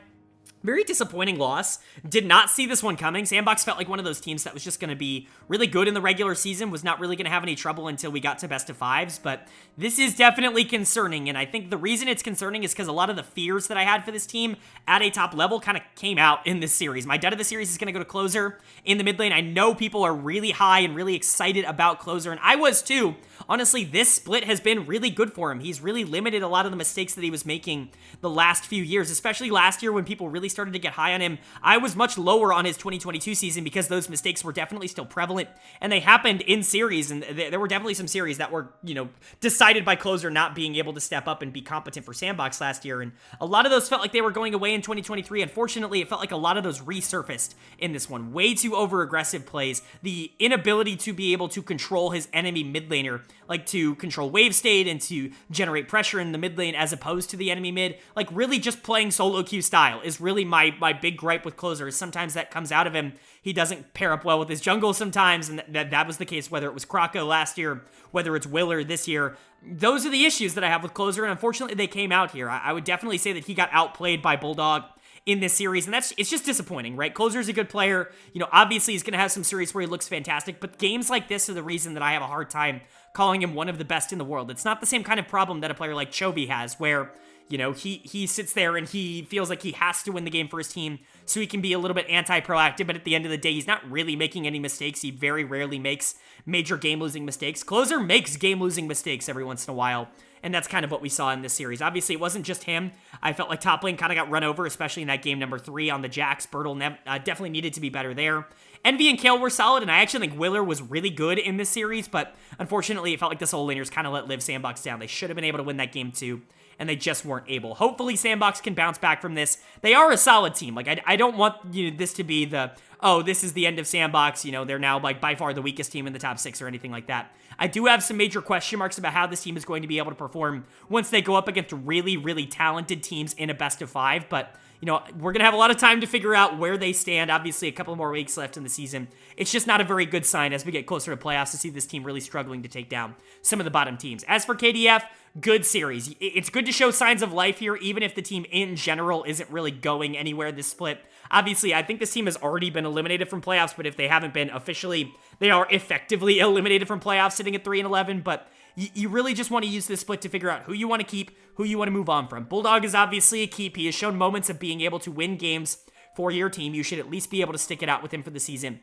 very disappointing loss. Did not see this one coming. SANDBOX felt like one of those teams that was just going to be really good in the regular season, was not really going to have any trouble until we got to best of fives, but this is definitely concerning, and I think the reason it's concerning is because a lot of the fears that I had for this team at a top level kind of came out in this series. My dud of the series is going to go to Closer in the mid lane. I know people are really high and really excited about Closer, and I was too. Honestly, this split has been really good for him. He's really limited a lot of the mistakes that he was making the last few years, especially last year when people really started to get high on him. I was much lower on his 2022 season because those mistakes were definitely still prevalent, and they happened in series, and there were definitely some series that were, you know, decided by Closer not being able to step up and be competent for SANDBOX last year, and a lot of those felt like they were going away in 2023. Unfortunately, it felt like a lot of those resurfaced in this one. Way too over-aggressive plays, the inability to be able to control his enemy mid laner, like to control wave state and to generate pressure in the mid lane as opposed to the enemy mid, like really just playing solo queue style is really my big gripe with Closer. Is sometimes that comes out of him. He doesn't pair up well with his jungle sometimes, and that was the case whether it was Krako last year, whether it's Willer this year. Those are the issues that I have with Closer, and unfortunately they came out here. I would definitely say that he got outplayed by Bulldog in this series, and it's just disappointing, right? Closer's a good player. You know, obviously he's going to have some series where he looks fantastic, but games like this are the reason that I have a hard time calling him one of the best in the world. It's not the same kind of problem that a player like Chovy has, where, you know, he sits there and he feels like he has to win the game for his team so he can be a little bit anti-proactive, but at the end of the day, he's not really making any mistakes. He very rarely makes major game-losing mistakes. Closer makes game-losing mistakes every once in a while, and that's kind of what we saw in this series. Obviously, it wasn't just him. I felt like top lane kind of got run over, especially in that game number 3 on the Jax. Bertle definitely needed to be better there. Envy and Kale were solid, and I actually think Willer was really good in this series, but unfortunately, it felt like the solo laners kind of let Liiv SANDBOX down. They should have been able to win that game too, and they just weren't able. Hopefully, SANDBOX can bounce back from this. They are a solid team. Like, I don't want, you know, this to be the, oh, this is the end of SANDBOX, you know, they're now, like, by far the weakest team in the top 6 or anything like that. I do have some major question marks about how this team is going to be able to perform once they go up against really, really talented teams in a best of 5, but you know, we're going to have a lot of time to figure out where they stand. Obviously, a couple more weeks left in the season. It's just not a very good sign as we get closer to playoffs to see this team really struggling to take down some of the bottom teams. As for KDF, good series. It's good to show signs of life here, even if the team in general isn't really going anywhere this split. Obviously, I think this team has already been eliminated from playoffs, but if they haven't been officially, they are effectively eliminated from playoffs sitting at 3-11, but you really just want to use this split to figure out who you want to keep, who you want to move on from. Bulldog is obviously a keep. He has shown moments of being able to win games for your team. You should at least be able to stick it out with him for the season.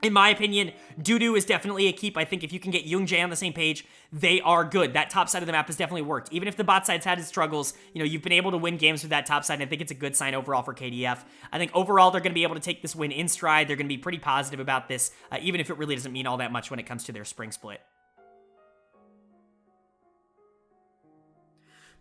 In my opinion, Dudu is definitely a keep. I think if you can get Gen.G on the same page, they are good. That top side of the map has definitely worked. Even if the bot side's had its struggles, you know, you've been able to win games with that top side, and I think it's a good sign overall for KDF. I think overall they're going to be able to take this win in stride. They're going to be pretty positive about this, even if it really doesn't mean all that much when it comes to their spring split.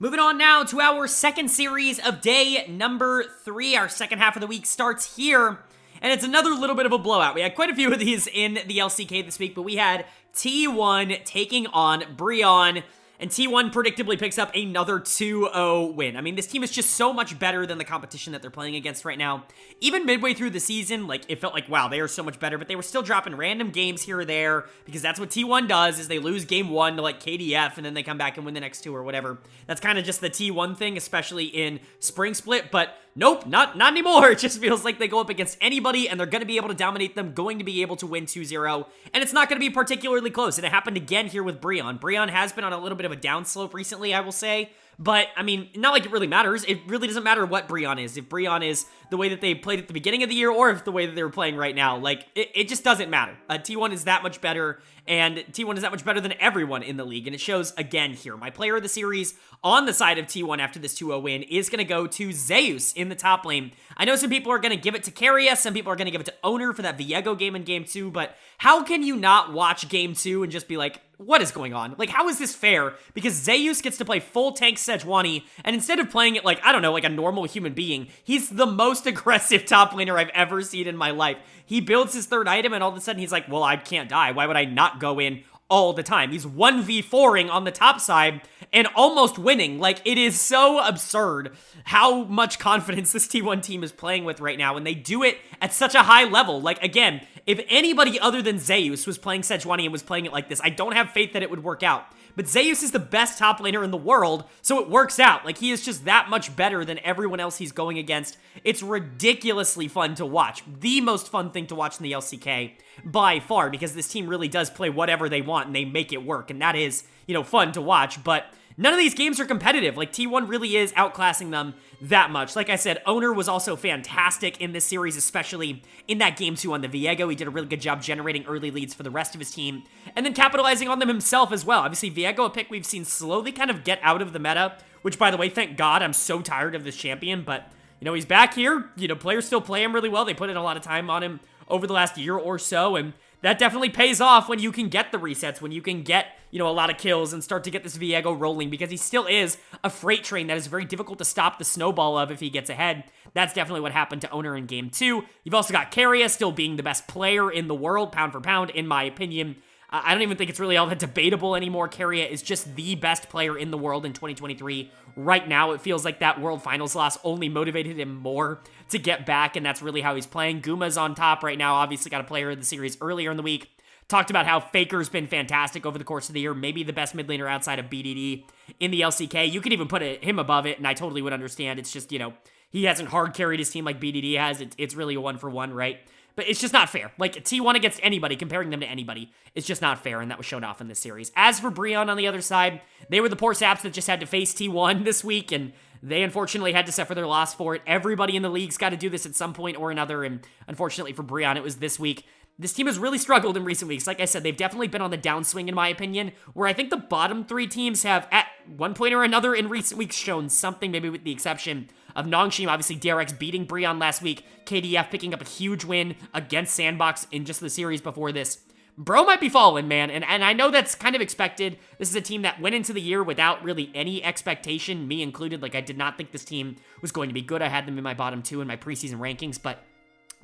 Moving on now to our second series of day number 3. Our second half of the week starts here, and it's another little bit of a blowout. We had quite a few of these in the LCK this week, but we had T1 taking on BRION. and T1 predictably picks up another 2-0 win. I mean, this team is just so much better than the competition that they're playing against right now. Even midway through the season, like, it felt like, wow, they are so much better, but they were still dropping random games here or there, because that's what T1 does, is they lose game 1 to, like, KDF, and then they come back and win the next 2 or whatever. That's kind of just the T1 thing, especially in Spring Split, but nope, not anymore. It just feels like they go up against anybody, and they're going to be able to dominate them, going to be able to win 2-0, and it's not going to be particularly close, and it happened again here with BRION. BRION has been on a little bit of a downslope recently, I will say, but, I mean, not like it really matters. It really doesn't matter what BRION is. If BRION is the way that they played at the beginning of the year, or if the way that they were playing right now, like, it just doesn't matter. T1 is that much better, and T1 is that much better than everyone in the league, and it shows again here. My player of the series on the side of T1 after this 2-0 win is going to go to Zeus in the top lane. I know some people are going to give it to KIA, some people are going to give it to Owner for that Viego game in Game 2, but how can you not watch Game 2 and just be like, what is going on? Like, how is this fair? Because Zeus gets to play full tank Sejuani, and instead of playing it like, I don't know, like a normal human being, he's the most aggressive top laner I've ever seen in my life. He builds his third item, and all of a sudden he's like, well, I can't die. Why would I not go in all the time? He's 1v4ing on the top side and almost winning. Like, it is so absurd how much confidence this T1 team is playing with right now, and they do it at such a high level. Like, again, if anybody other than Zeus was playing Sejuani and was playing it like this, I don't have faith that it would work out. But Zeus is the best top laner in the world, so it works out. Like, he is just that much better than everyone else he's going against. It's ridiculously fun to watch. The most fun thing to watch in the LCK by far, because this team really does play whatever they want and they make it work, and that is, you know, fun to watch. But none of these games are competitive. Like, T1 really is outclassing them that much. Like I said, Owner was also fantastic in this series, especially in that Game 2 on the Viego. He did a really good job generating early leads for the rest of his team, and then capitalizing on them himself as well. Obviously, Viego, a pick we've seen slowly kind of get out of the meta, which, by the way, thank God, I'm so tired of this champion, but, you know, he's back here. You know, players still play him really well. They put in a lot of time on him over the last year or so, and that definitely pays off when you can get the resets, when you can get, you know, a lot of kills and start to get this Viego rolling, because he still is a freight train that is very difficult to stop the snowball of if he gets ahead. That's definitely what happened to Owner in Game 2. You've also got KIA still being the best player in the world, pound for pound, in my opinion. I don't even think it's really all that debatable anymore. KIA is just the best player in the world in 2023. Right now, it feels like that World Finals loss only motivated him more to get back, and that's really how he's playing. Guma's on top right now, obviously got a player of the series earlier in the week. Talked about how Faker's been fantastic over the course of the year, maybe the best mid laner outside of BDD in the LCK. You could even put him above it, and I totally would understand. It's just, you know, he hasn't hard carried his team like BDD has. It's really a 1-for-1, right? But it's just not fair. Like, T1 against anybody, comparing them to anybody, it's just not fair, and that was shown off in this series. As for BRION on the other side, they were the poor saps that just had to face T1 this week, and they unfortunately had to suffer their loss for it. Everybody in the league's got to do this at some point or another, and unfortunately for BRION, it was this week. This team has really struggled in recent weeks. Like I said, they've definitely been on the downswing, in my opinion, where I think the bottom 3 teams have, at one point or another in recent weeks, shown something, maybe with the exception of Nongshim. Obviously, DRX beating BRION last week, KDF picking up a huge win against SANDBOX in just the series before this. Bro might be falling, man, and I know that's kind of expected. This is a team that went into the year without really any expectation, me included. Like, I did not think this team was going to be good. I had them in my bottom 2 in my preseason rankings, but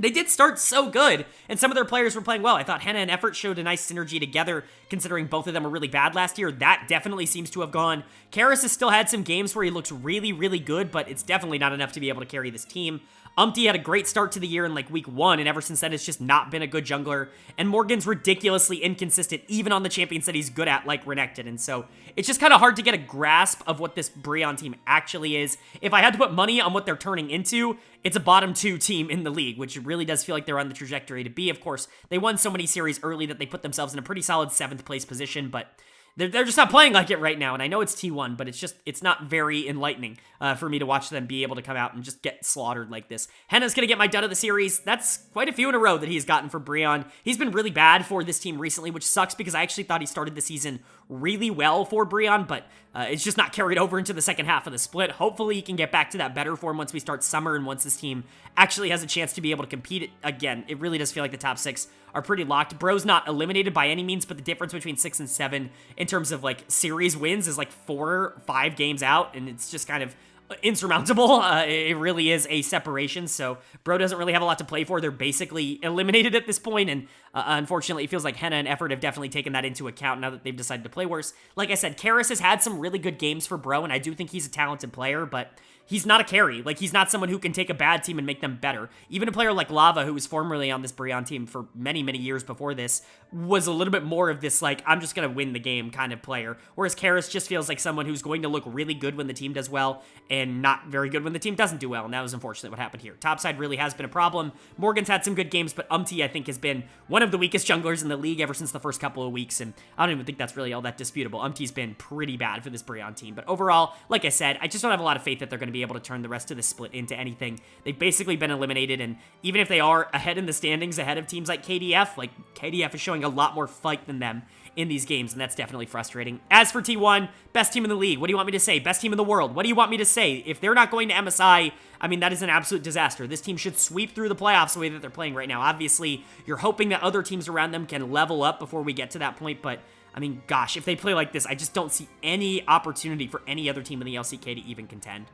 they did start so good, and some of their players were playing well. I thought Hanwha and Effort showed a nice synergy together, considering both of them were really bad last year. That definitely seems to have gone. Karis has still had some games where he looks really, really good, but it's definitely not enough to be able to carry this team. Umpty had a great start to the year in, like, week 1, and ever since then, it's just not been a good jungler. And Morgan's ridiculously inconsistent, even on the champions that he's good at, like Renekton. And so, it's just kind of hard to get a grasp of what this BRION team actually is. If I had to put money on what they're turning into, it's a bottom 2 team in the league, which really does feel like they're on the trajectory to be. Of course, they won so many series early that they put themselves in a pretty solid 7th place position, but they're just not playing like it right now, and I know it's T1, but it's not very enlightening for me to watch them be able to come out and just get slaughtered like this. Henna's going to get my dud of the series. That's quite a few in a row that he's gotten for BRION. He's been really bad for this team recently, which sucks because I actually thought he started the season really well for BRION, but it's just not carried over into the second half of the split. Hopefully he can get back to that better form once we start summer and once this team actually has a chance to be able to compete again. It really does feel like the top 6 are pretty locked. Bro's not eliminated by any means, but the difference between 6 and 7 in terms of, like, series wins is like 4 or 5 games out, and it's just kind of insurmountable. It really is a separation, so Bro doesn't really have a lot to play for. They're basically eliminated at this point, and unfortunately, it feels like Henna and Effort have definitely taken that into account now that they've decided to play worse. Like I said, Karis has had some really good games for Bro, and I do think he's a talented player, but he's not a carry. Like, he's not someone who can take a bad team and make them better. Even a player like Lava, who was formerly on this BRION team for many, many years before this, was a little bit more of this, like, I'm just going to win the game kind of player. Whereas Karis just feels like someone who's going to look really good when the team does well and not very good when the team doesn't do well. And that was unfortunately what happened here. Topside really has been a problem. Morgan's had some good games, but Umti, I think, has been one of the weakest junglers in the league ever since the first couple of weeks. And I don't even think that's really all that disputable. Umti's been pretty bad for this BRION team. But overall, like I said, I just don't have a lot of faith that they're going to be able to turn the rest of the split into anything. They've basically been eliminated, and even if they are ahead in the standings, ahead of teams like KDF, like KDF is showing a lot more fight than them in these games, and that's definitely frustrating. As for T1, best team in the league. What do you want me to say? Best team in the world. What do you want me to say? If they're not going to MSI, I mean, that is an absolute disaster. This team should sweep through the playoffs the way that they're playing right now. Obviously, you're hoping that other teams around them can level up before we get to that point, but I mean, gosh, if they play like this, I just don't see any opportunity for any other team in the LCK to even contend.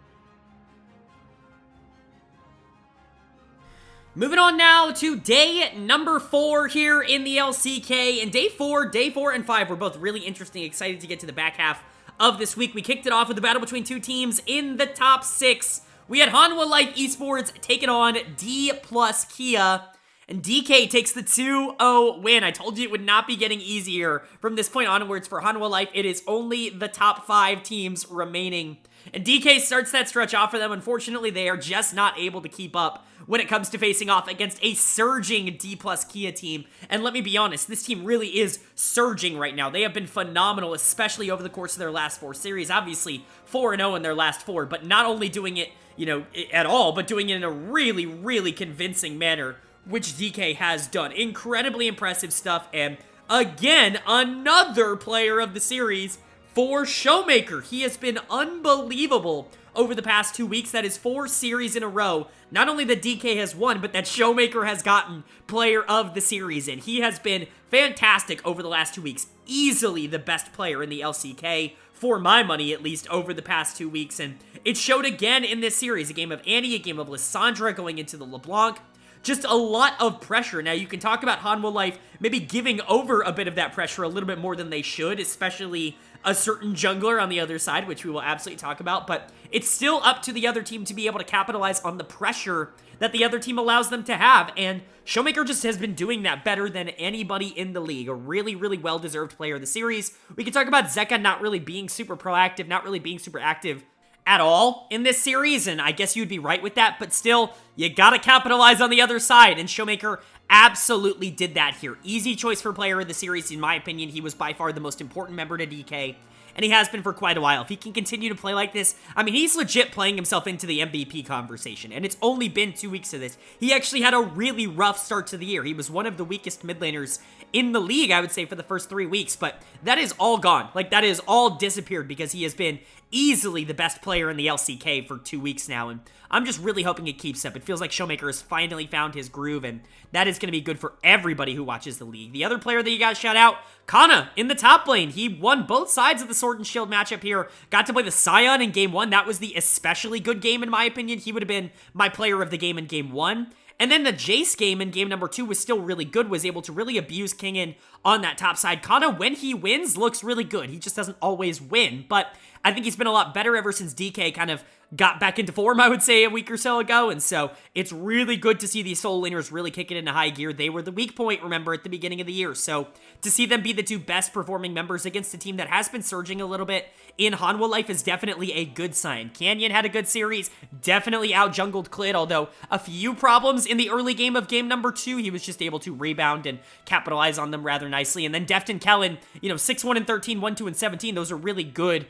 Moving on now to day number 4 here in the LCK. And day 4 and 5 were both really interesting. Excited to get to the back half of this week. We kicked it off with a battle between two teams in the top 6. We had Hanwha Life Esports taking on Dplus KIA. And DK takes the 2-0 win. I told you it would not be getting easier from this point onwards for Hanwha Life. It is only the top 5 teams remaining. And DK starts that stretch off for them. Unfortunately, they are just not able to keep up when it comes to facing off against a surging Dplus KIA team. And let me be honest, this team really is surging right now. They have been phenomenal, especially over the course of their last 4 series. Obviously, 4-0 in their last 4, but not only doing it, you know, at all, but doing it in a really, really convincing manner, which DK has done. Incredibly impressive stuff, and again, another player of the series for Showmaker. He has been unbelievable over the past 2 weeks. That is 4 series in a row. Not only that DK has won, but that Showmaker has gotten player of the series, and he has been fantastic over the last 2 weeks. Easily the best player in the LCK, for my money at least, over the past 2 weeks, and it showed again in this series. A game of Annie, a game of Lissandra going into the LeBlanc. Just a lot of pressure. Now, you can talk about Hanwha Life maybe giving over a bit of that pressure a little bit more than they should, especially a certain jungler on the other side, which we will absolutely talk about, but it's still up to the other team to be able to capitalize on the pressure that the other team allows them to have, and Showmaker just has been doing that better than anybody in the league. A really, really well-deserved player of the series. We can talk about Zeka not really being super proactive, not really being super active at all in this series, and I guess you'd be right with that, but still, you gotta capitalize on the other side, and Showmaker absolutely did that here. Easy choice for player of the series, in my opinion. He was by far the most important member to DK, and he has been for quite a while. If he can continue to play like this, I mean, he's legit playing himself into the MVP conversation, and it's only been 2 weeks of this. He actually had a really rough start to the year. He was one of the weakest mid laners in the league, I would say, for the first 3 weeks, but that is all gone. Like, that is all disappeared because he has been easily the best player in the LCK for 2 weeks now, and I'm just really hoping it keeps up. It feels like Showmaker has finally found his groove, and that is going to be good for everybody who watches the league. The other player that you got to shout out, Kana in the top lane. He won both sides of the Sword and Shield matchup here. Got to play the Scion in Game 1. That was the especially good game, in my opinion. He would have been my player of the game in Game 1. And then the Jace game in game number 2 was still really good, was able to really abuse Kingin on that top side. Kana, when he wins, looks really good. He just doesn't always win, but I think he's been a lot better ever since DK kind of got back into form, I would say, a week or so ago, and so it's really good to see these solo laners really kicking into high gear. They were the weak point, remember, at the beginning of the year, so to see them be the 2 best performing members against a team that has been surging a little bit in Hanwha Life is definitely a good sign. Canyon had a good series, definitely out-jungled Klid, although a few problems in the early game of game number 2. He was just able to rebound and capitalize on them rather nicely, and then Deft and Kellen, you know, 6-1 and 13, 1-2 and 17, those are really good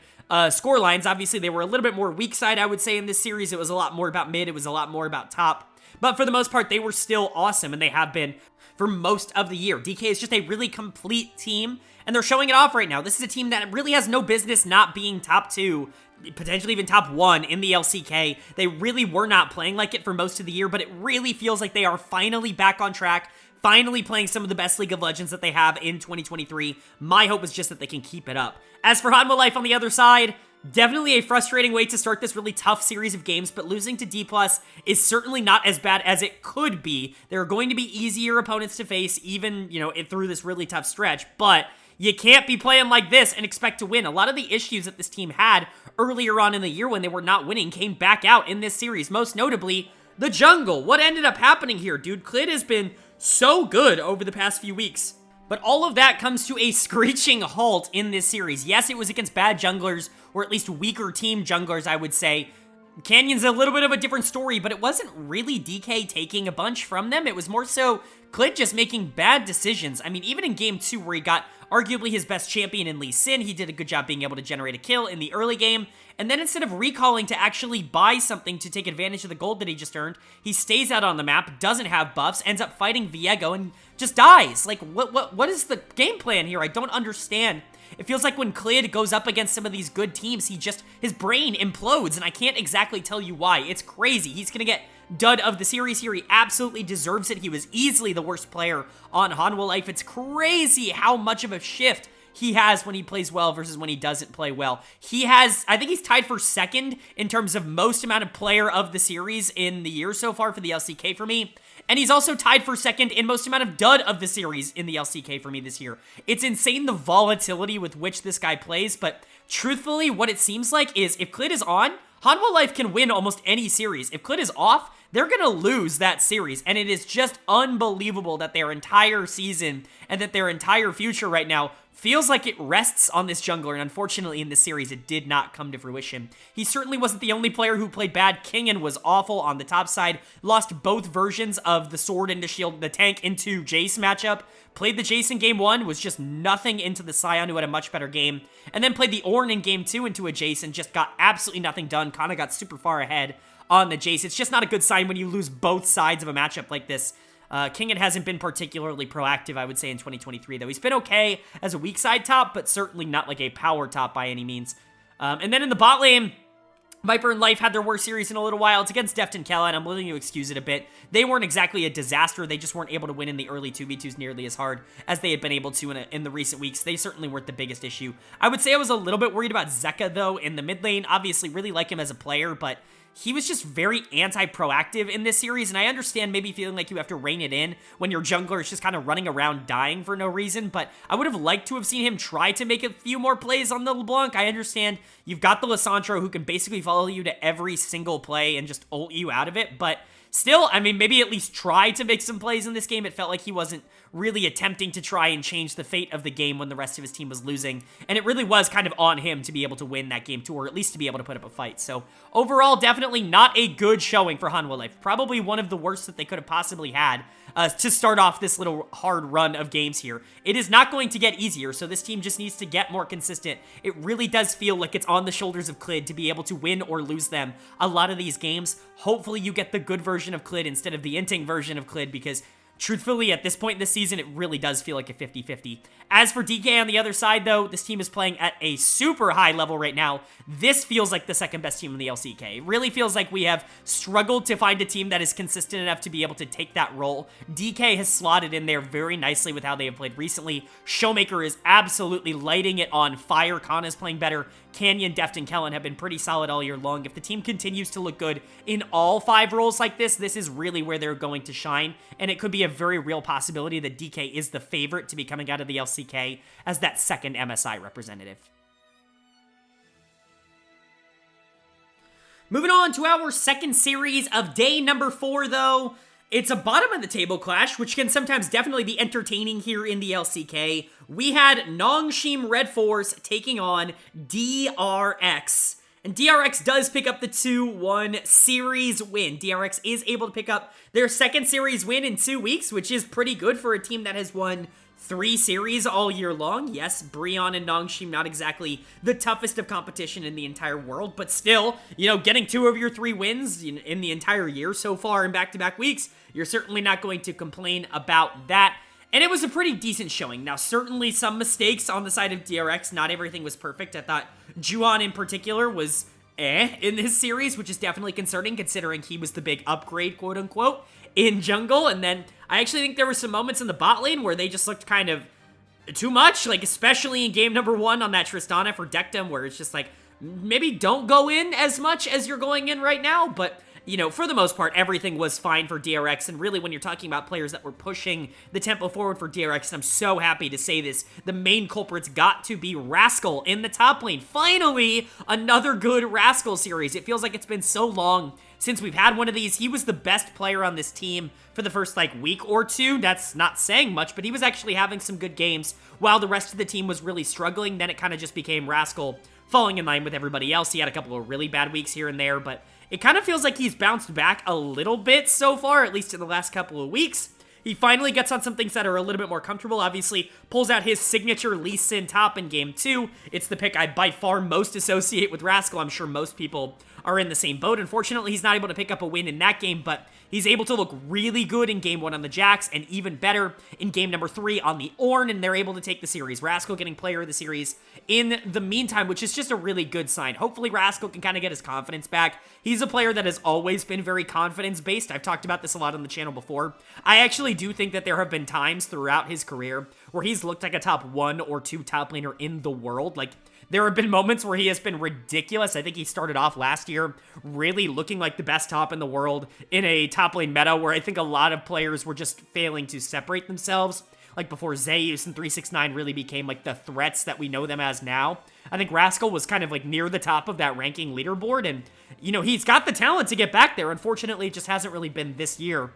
score lines. Obviously, they were a little bit more weak side, I would say, in this series. It was a lot more about mid. It was a lot more about top. But for the most part, they were still awesome, and they have been for most of the year. DK is just a really complete team, and they're showing it off right now. This is a team that really has no business not being top 2, potentially even top 1 in the LCK. They really were not playing like it for most of the year, but it really feels like they are finally back on track, finally playing some of the best League of Legends that they have in 2023. My hope is just that they can keep it up. As for Hanwha Life on the other side, Definitely a frustrating way to start this really tough series of games, but losing to Dplus is certainly not as bad as it could be. There are going to be easier opponents to face, even, through this really tough stretch, but you can't be playing like this and expect to win. A lot of the issues that this team had earlier on in the year when they were not winning came back out in this series, most notably the jungle. What ended up happening here, dude? Klid has been so good over the past few weeks. But all of that comes to a screeching halt in this series. Yes, it was against bad junglers, or at least weaker team junglers, I would say. Canyon's a little bit of a different story, but it wasn't really DK taking a bunch from them. It was more so Klid just making bad decisions. I mean, even in Game 2, where he got arguably his best champion in Lee Sin, he did a good job being able to generate a kill in the early game. And then instead of recalling to actually buy something to take advantage of the gold that he just earned, he stays out on the map, doesn't have buffs, ends up fighting Viego, and just dies. Like, what is the game plan here? I don't understand. It feels like when Klid goes up against some of these good teams, his brain implodes, and I can't exactly tell you why. It's crazy. He's gonna get dud of the series here. He absolutely deserves it. He was easily the worst player on Hanwha Life. It's crazy how much of a shift he has when he plays well versus when he doesn't play well. I think he's tied for second in terms of most amount of player of the series in the year so far for the LCK for me. And he's also tied for second in most amount of dud of the series in the LCK for me this year. It's insane the volatility with which this guy plays, but truthfully, what it seems like is if Klid is on, Hanwha Life can win almost any series. If Klid is off, they're gonna lose that series, and it is just unbelievable that their entire season and that their entire future right now feels like it rests on this jungler, and unfortunately in this series it did not come to fruition. He certainly wasn't the only player who played bad. Kingen was awful on the top side, lost both versions of the sword into shield, the tank into Jace matchup, played the Jace in game 1, was just nothing into the Sion who had a much better game, and then played the Ornn in game 2 into a Jace and just got absolutely nothing done, kinda got super far ahead on the Jace. It's just not a good sign when you lose both sides of a matchup like this. Kingen hasn't been particularly proactive, I would say, in 2023, though. He's been okay as a weak side top, but certainly not like a power top by any means. And then in the bot lane, Viper and Life had their worst series in a little while. It's against Deft and KIA, and I'm willing to excuse it a bit. They weren't exactly a disaster. They just weren't able to win in the early 2v2s nearly as hard as they had been able to in the recent weeks. They certainly weren't the biggest issue. I would say I was a little bit worried about Zeka, though, in the mid lane. Obviously, really like him as a player, but he was just very anti-proactive in this series, and I understand maybe feeling like you have to rein it in when your jungler is just kind of running around dying for no reason, but I would have liked to have seen him try to make a few more plays on the LeBlanc. I understand you've got the Lissandro who can basically follow you to every single play and just ult you out of it, but still, I mean, maybe at least try to make some plays in this game. It felt like he wasn't really attempting to try and change the fate of the game when the rest of his team was losing, and it really was kind of on him to be able to win that game too, or at least to be able to put up a fight. So overall, definitely not a good showing for Hanwha Life. Probably one of the worst that they could have possibly had to start off this little hard run of games here. It is not going to get easier, so this team just needs to get more consistent. It really does feel like it's on the shoulders of Klid to be able to win or lose them a lot of these games. Hopefully you get the good version of Klid instead of the inting version of Klid, because truthfully, at this point in the season, it really does feel like a 50-50. As for DK on the other side, though, this team is playing at a super high level right now. This feels like the second best team in the LCK. It really feels like we have struggled to find a team that is consistent enough to be able to take that role. DK has slotted in there very nicely with how they have played recently. Showmaker is absolutely lighting it on fire. Kana is playing better. Canyon, Deft, and Kellen have been pretty solid all year long. If the team continues to look good in all 5 roles like this, this is really where they're going to shine, and it could be a very real possibility that DK is the favorite to be coming out of the LCK as that second MSI representative. Moving on to our second series of day number 4, though. It's a bottom of the table clash, which can sometimes definitely be entertaining here in the LCK. We had Nongshim RedForce taking on DRX. And DRX does pick up the 2-1 series win. DRX is able to pick up their second series win in 2 weeks, which is pretty good for a team that has won 3 series all year long. Yes, BRION and Nongshim, not exactly the toughest of competition in the entire world, but still, you know, getting 2 of your 3 wins in the entire year so far in back-to-back weeks, you're certainly not going to complain about that. And it was a pretty decent showing. Now, certainly some mistakes on the side of DRX. Not everything was perfect. I thought Juan in particular was in this series, which is definitely concerning considering he was the big upgrade, quote-unquote, in jungle. And then I actually think there were some moments in the bot lane where they just looked kind of too much, like especially in game number 1 on that Tristana for Dectum, where it's just like, maybe don't go in as much as you're going in right now, but you know, for the most part, everything was fine for DRX, and really when you're talking about players that were pushing the tempo forward for DRX, I'm so happy to say this, the main culprit's got to be Rascal in the top lane. Finally, another good Rascal series. It feels like it's been so long since we've had one of these. He was the best player on this team for the first, like, week or two. That's not saying much, but he was actually having some good games while the rest of the team was really struggling. Then it kind of just became Rascal falling in line with everybody else. He had a couple of really bad weeks here and there, but it kind of feels like he's bounced back a little bit so far, at least in the last couple of weeks. He finally gets on some things that are a little bit more comfortable. Obviously, pulls out his signature Lee Sin top in Game 2. It's the pick I by far most associate with Rascal. I'm sure most people are in the same boat. Unfortunately, he's not able to pick up a win in that game, but he's able to look really good in Game 1 on the Jax, and even better in Game number 3 on the Ornn, and they're able to take the series. Rascal getting player of the series in the meantime, which is just a really good sign. Hopefully, Rascal can kind of get his confidence back. He's a player that has always been very confidence-based. I've talked about this a lot on the channel before. I actually do think that there have been times throughout his career where he's looked like a top 1 or 2 top laner in the world. Like, there have been moments where he has been ridiculous. I think he started off last year really looking like the best top in the world in a top lane meta where I think a lot of players were just failing to separate themselves. Like before Zeus and 369 really became like the threats that we know them as now. I think Rascal was kind of like near the top of that ranking leaderboard, and you know, he's got the talent to get back there. Unfortunately, it just hasn't really been this year.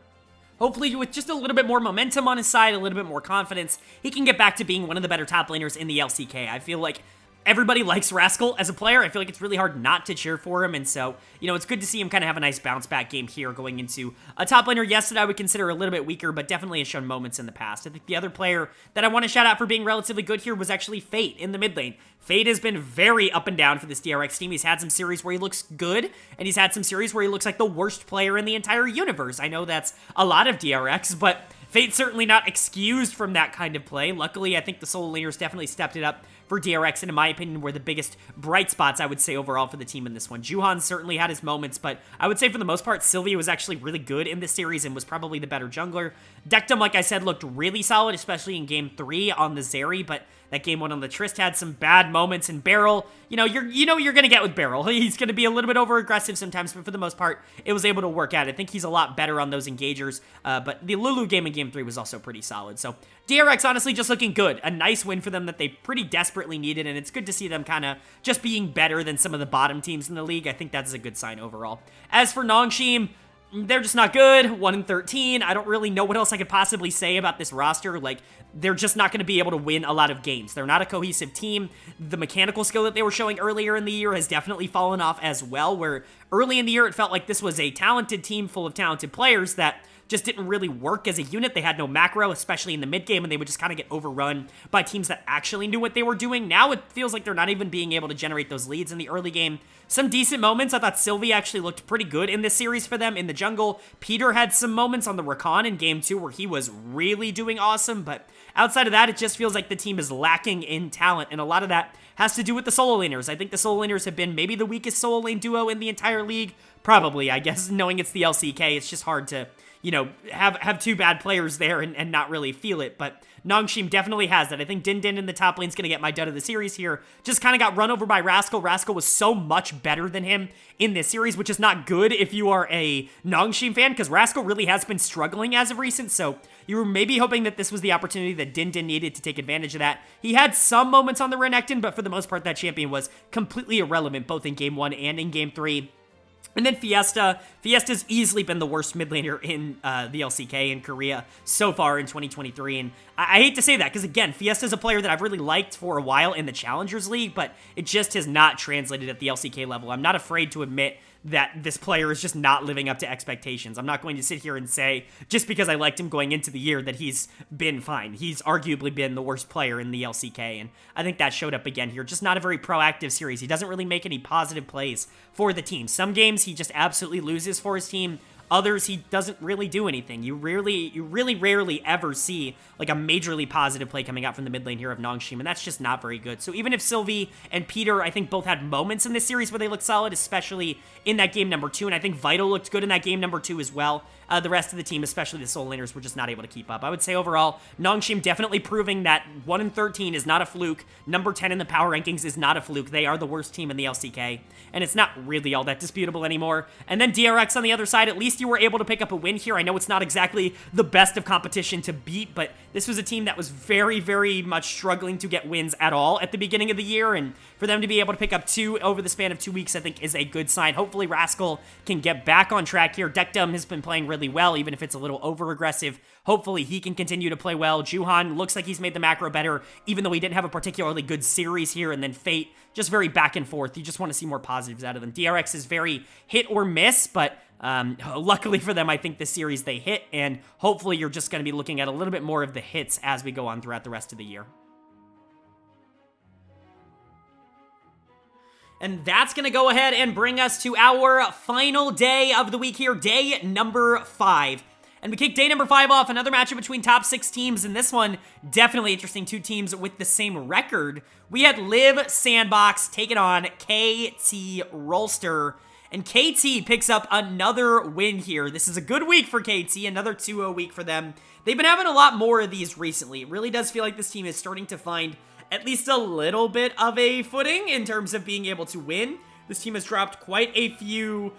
Hopefully, with just a little bit more momentum on his side, a little bit more confidence, he can get back to being one of the better top laners in the LCK. I feel like everybody likes Rascal as a player. I feel like it's really hard not to cheer for him, and so, you know, it's good to see him kind of have a nice bounce-back game here going into a top laner, yes, that I would consider a little bit weaker, but definitely has shown moments in the past. I think the other player that I want to shout out for being relatively good here was actually Fate in the mid lane. Fate has been very up and down for this DRX team. He's had some series where he looks good, and he's had some series where he looks like the worst player in the entire universe. I know that's a lot of DRX, but Fate's certainly not excused from that kind of play. Luckily, I think the solo laners definitely stepped it up for DRX, and in my opinion, were the biggest bright spots, I would say, overall for the team in this one. Juhan certainly had his moments, but I would say for the most part, Sylvia was actually really good in this series and was probably the better jungler. Dectum, like I said, looked really solid, especially in Game 3 on the Zeri, but that Game 1 on the Trist had some bad moments, and Beryl, you know you're gonna get with Beryl. He's gonna be a little bit over-aggressive sometimes, but for the most part, it was able to work out. I think he's a lot better on those engagers, but the Lulu game in Game 3 was also pretty solid. So DRX honestly just looking good. A nice win for them that they pretty desperately needed, and it's good to see them kind of just being better than some of the bottom teams in the league. I think that's a good sign overall. As for Nongshim, they're just not good. 1-13. I don't really know what else I could possibly say about this roster. Like, they're just not going to be able to win a lot of games. They're not a cohesive team. The mechanical skill that they were showing earlier in the year has definitely fallen off as well, where early in the year it felt like this was a talented team full of talented players that just didn't really work as a unit. They had no macro, especially in the mid game, and they would just kind of get overrun by teams that actually knew what they were doing. Now it feels like they're not even being able to generate those leads in the early game. Some decent moments. I thought Sylvie actually looked pretty good in this series for them in the jungle. Peter had some moments on the Rakan in Game 2 where he was really doing awesome, but outside of that, it just feels like the team is lacking in talent, and a lot of that has to do with the solo laners. I think the solo laners have been maybe the weakest solo lane duo in the entire league. Probably, I guess, knowing it's the LCK, it's just hard to, you know, have two bad players there and not really feel it, but Nongshim definitely has that. I think Din Din in the top lane's going to get my dud of the series here. Just kind of got run over by Rascal. Rascal was so much better than him in this series, which is not good if you are a Nongshim fan, because Rascal really has been struggling as of recent, so you were maybe hoping that this was the opportunity that Din Din needed to take advantage of that. He had some moments on the Renekton, but for the most part, that champion was completely irrelevant, both in Game 1 and in Game 3. And then Fiesta. Fiesta's easily been the worst mid laner in the LCK in Korea so far in 2023. And I hate to say that because, again, Fiesta's a player that I've really liked for a while in the Challengers League, but it just has not translated at the LCK level. I'm not afraid to admit that this player is just not living up to expectations. I'm not going to sit here and say, just because I liked him going into the year, that he's been fine. He's arguably been the worst player in the LCK, and I think that showed up again here. Just not a very proactive series. He doesn't really make any positive plays for the team. Some games he just absolutely loses for his team. Others, he doesn't really do anything. You really rarely ever see like a majorly positive play coming out from the mid lane here of Nongshim, and that's just not very good. So even if Sylvie and Peter, I think, both had moments in this series where they looked solid, especially in that game number 2, and I think Vital looked good in that game number 2 as well. the rest of the team, especially the solo laners, were just not able to keep up. I would say overall, Nongshim definitely proving that 1-13 is not a fluke. Number 10 in the power rankings is not a fluke. They are the worst team in the LCK, and it's not really all that disputable anymore. And then DRX on the other side, at least you were able to pick up a win here. I know it's not exactly the best of competition to beat, but this was a team that was very, very much struggling to get wins at all at the beginning of the year, and for them to be able to pick up 2 over the span of 2 weeks, I think is a good sign. Hopefully Rascal can get back on track here. Dekdom has been playing really well, even if it's a little over-aggressive. Hopefully he can continue to play well. Juhan looks like he's made the macro better, even though he didn't have a particularly good series here, and then Fate, just very back and forth. You just want to see more positives out of them. DRX is very hit or miss, but luckily for them, I think this series they hit, and hopefully you're just going to be looking at a little bit more of the hits as we go on throughout the rest of the year. And that's going to go ahead and bring us to our final day of the week here, day number 5. And we kick day number 5 off, another matchup between top 6 teams, and this one, definitely interesting, 2 teams with the same record. We had Liiv SANDBOX taking on KT Rolster, and KT picks up another win here. This is a good week for KT, another 2-0 week for them. They've been having a lot more of these recently. It really does feel like this team is starting to find at least a little bit of a footing in terms of being able to win. This team has dropped quite a few,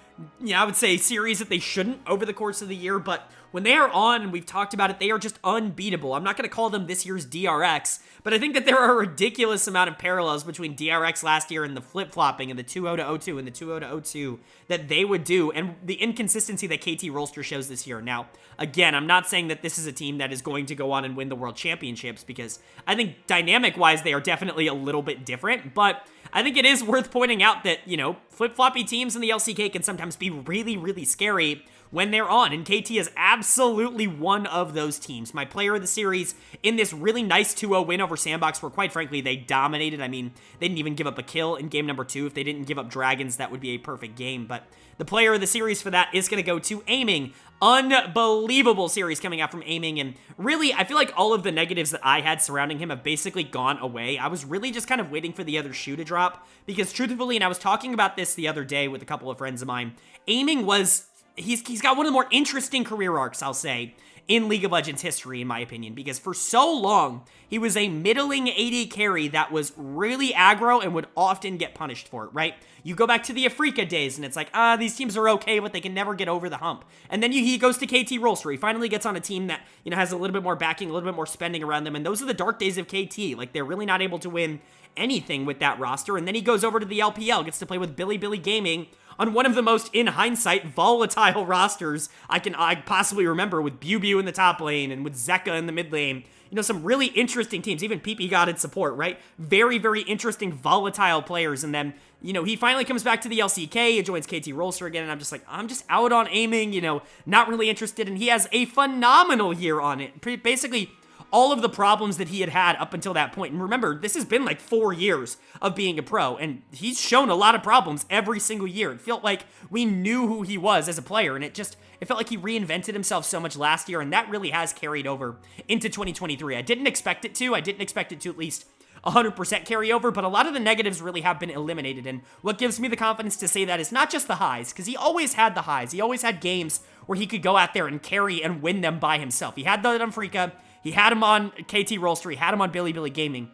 I would say, series that they shouldn't over the course of the year, but when they are on, and we've talked about it, they are just unbeatable. I'm not going to call them this year's DRX, but I think that there are a ridiculous amount of parallels between DRX last year and the flip-flopping and the 2-0 to 0-2 and the 2-0 to 0-2 that they would do, and the inconsistency that KT Rolster shows this year. Now, again, I'm not saying that this is a team that is going to go on and win the World Championships, because I think dynamic-wise, they are definitely a little bit different, but I think it is worth pointing out that, flip-floppy teams in the LCK can sometimes be really, really scary when they're on, and KT is absolutely one of those teams. My player of the series in this really nice 2-0 win over SANDBOX, where quite frankly, they dominated. I mean, they didn't even give up a kill in game number 2. If they didn't give up Dragons, that would be a perfect game, but the player of the series for that is going to go to Aiming. Unbelievable series coming out from Aiming, and really, I feel like all of the negatives that I had surrounding him have basically gone away. I was really just kind of waiting for the other shoe to drop, because truthfully, and I was talking about this the other day with a couple of friends of mine, Aiming was, he's got one of the more interesting career arcs, I'll say, in League of Legends history, in my opinion, because for so long, he was a middling AD carry that was really aggro and would often get punished for it, right? You go back to the Afrika days, and it's like, these teams are okay, but they can never get over the hump. And then he goes to KT Rolster. He finally gets on a team that, has a little bit more backing, a little bit more spending around them, and those are the dark days of KT. Like, they're really not able to win anything with that roster, and then he goes over to the LPL, gets to play with Billy Gaming on one of the most, in hindsight, volatile rosters I possibly remember, with Bew in the top lane and with Zeka in the mid lane. Some really interesting teams. Even PP got in support, right? Very, very interesting, volatile players. And then, he finally comes back to the LCK and joins KT Rolster again. And I'm just like, I'm just out on Aiming, not really interested. And he has a phenomenal year on it. Basically, all of the problems that he had up until that point. And remember, this has been like 4 years of being a pro, and he's shown a lot of problems every single year. It felt like we knew who he was as a player, and it felt like he reinvented himself so much last year, and that really has carried over into 2023. I didn't expect it to. I didn't expect it to at least 100% carry over, but a lot of the negatives really have been eliminated, and what gives me the confidence to say that is not just the highs, because he always had the highs. He always had games where he could go out there and carry and win them by himself. He had that on Freeca. He had him on KT Rolster. He had him on Billy Gaming.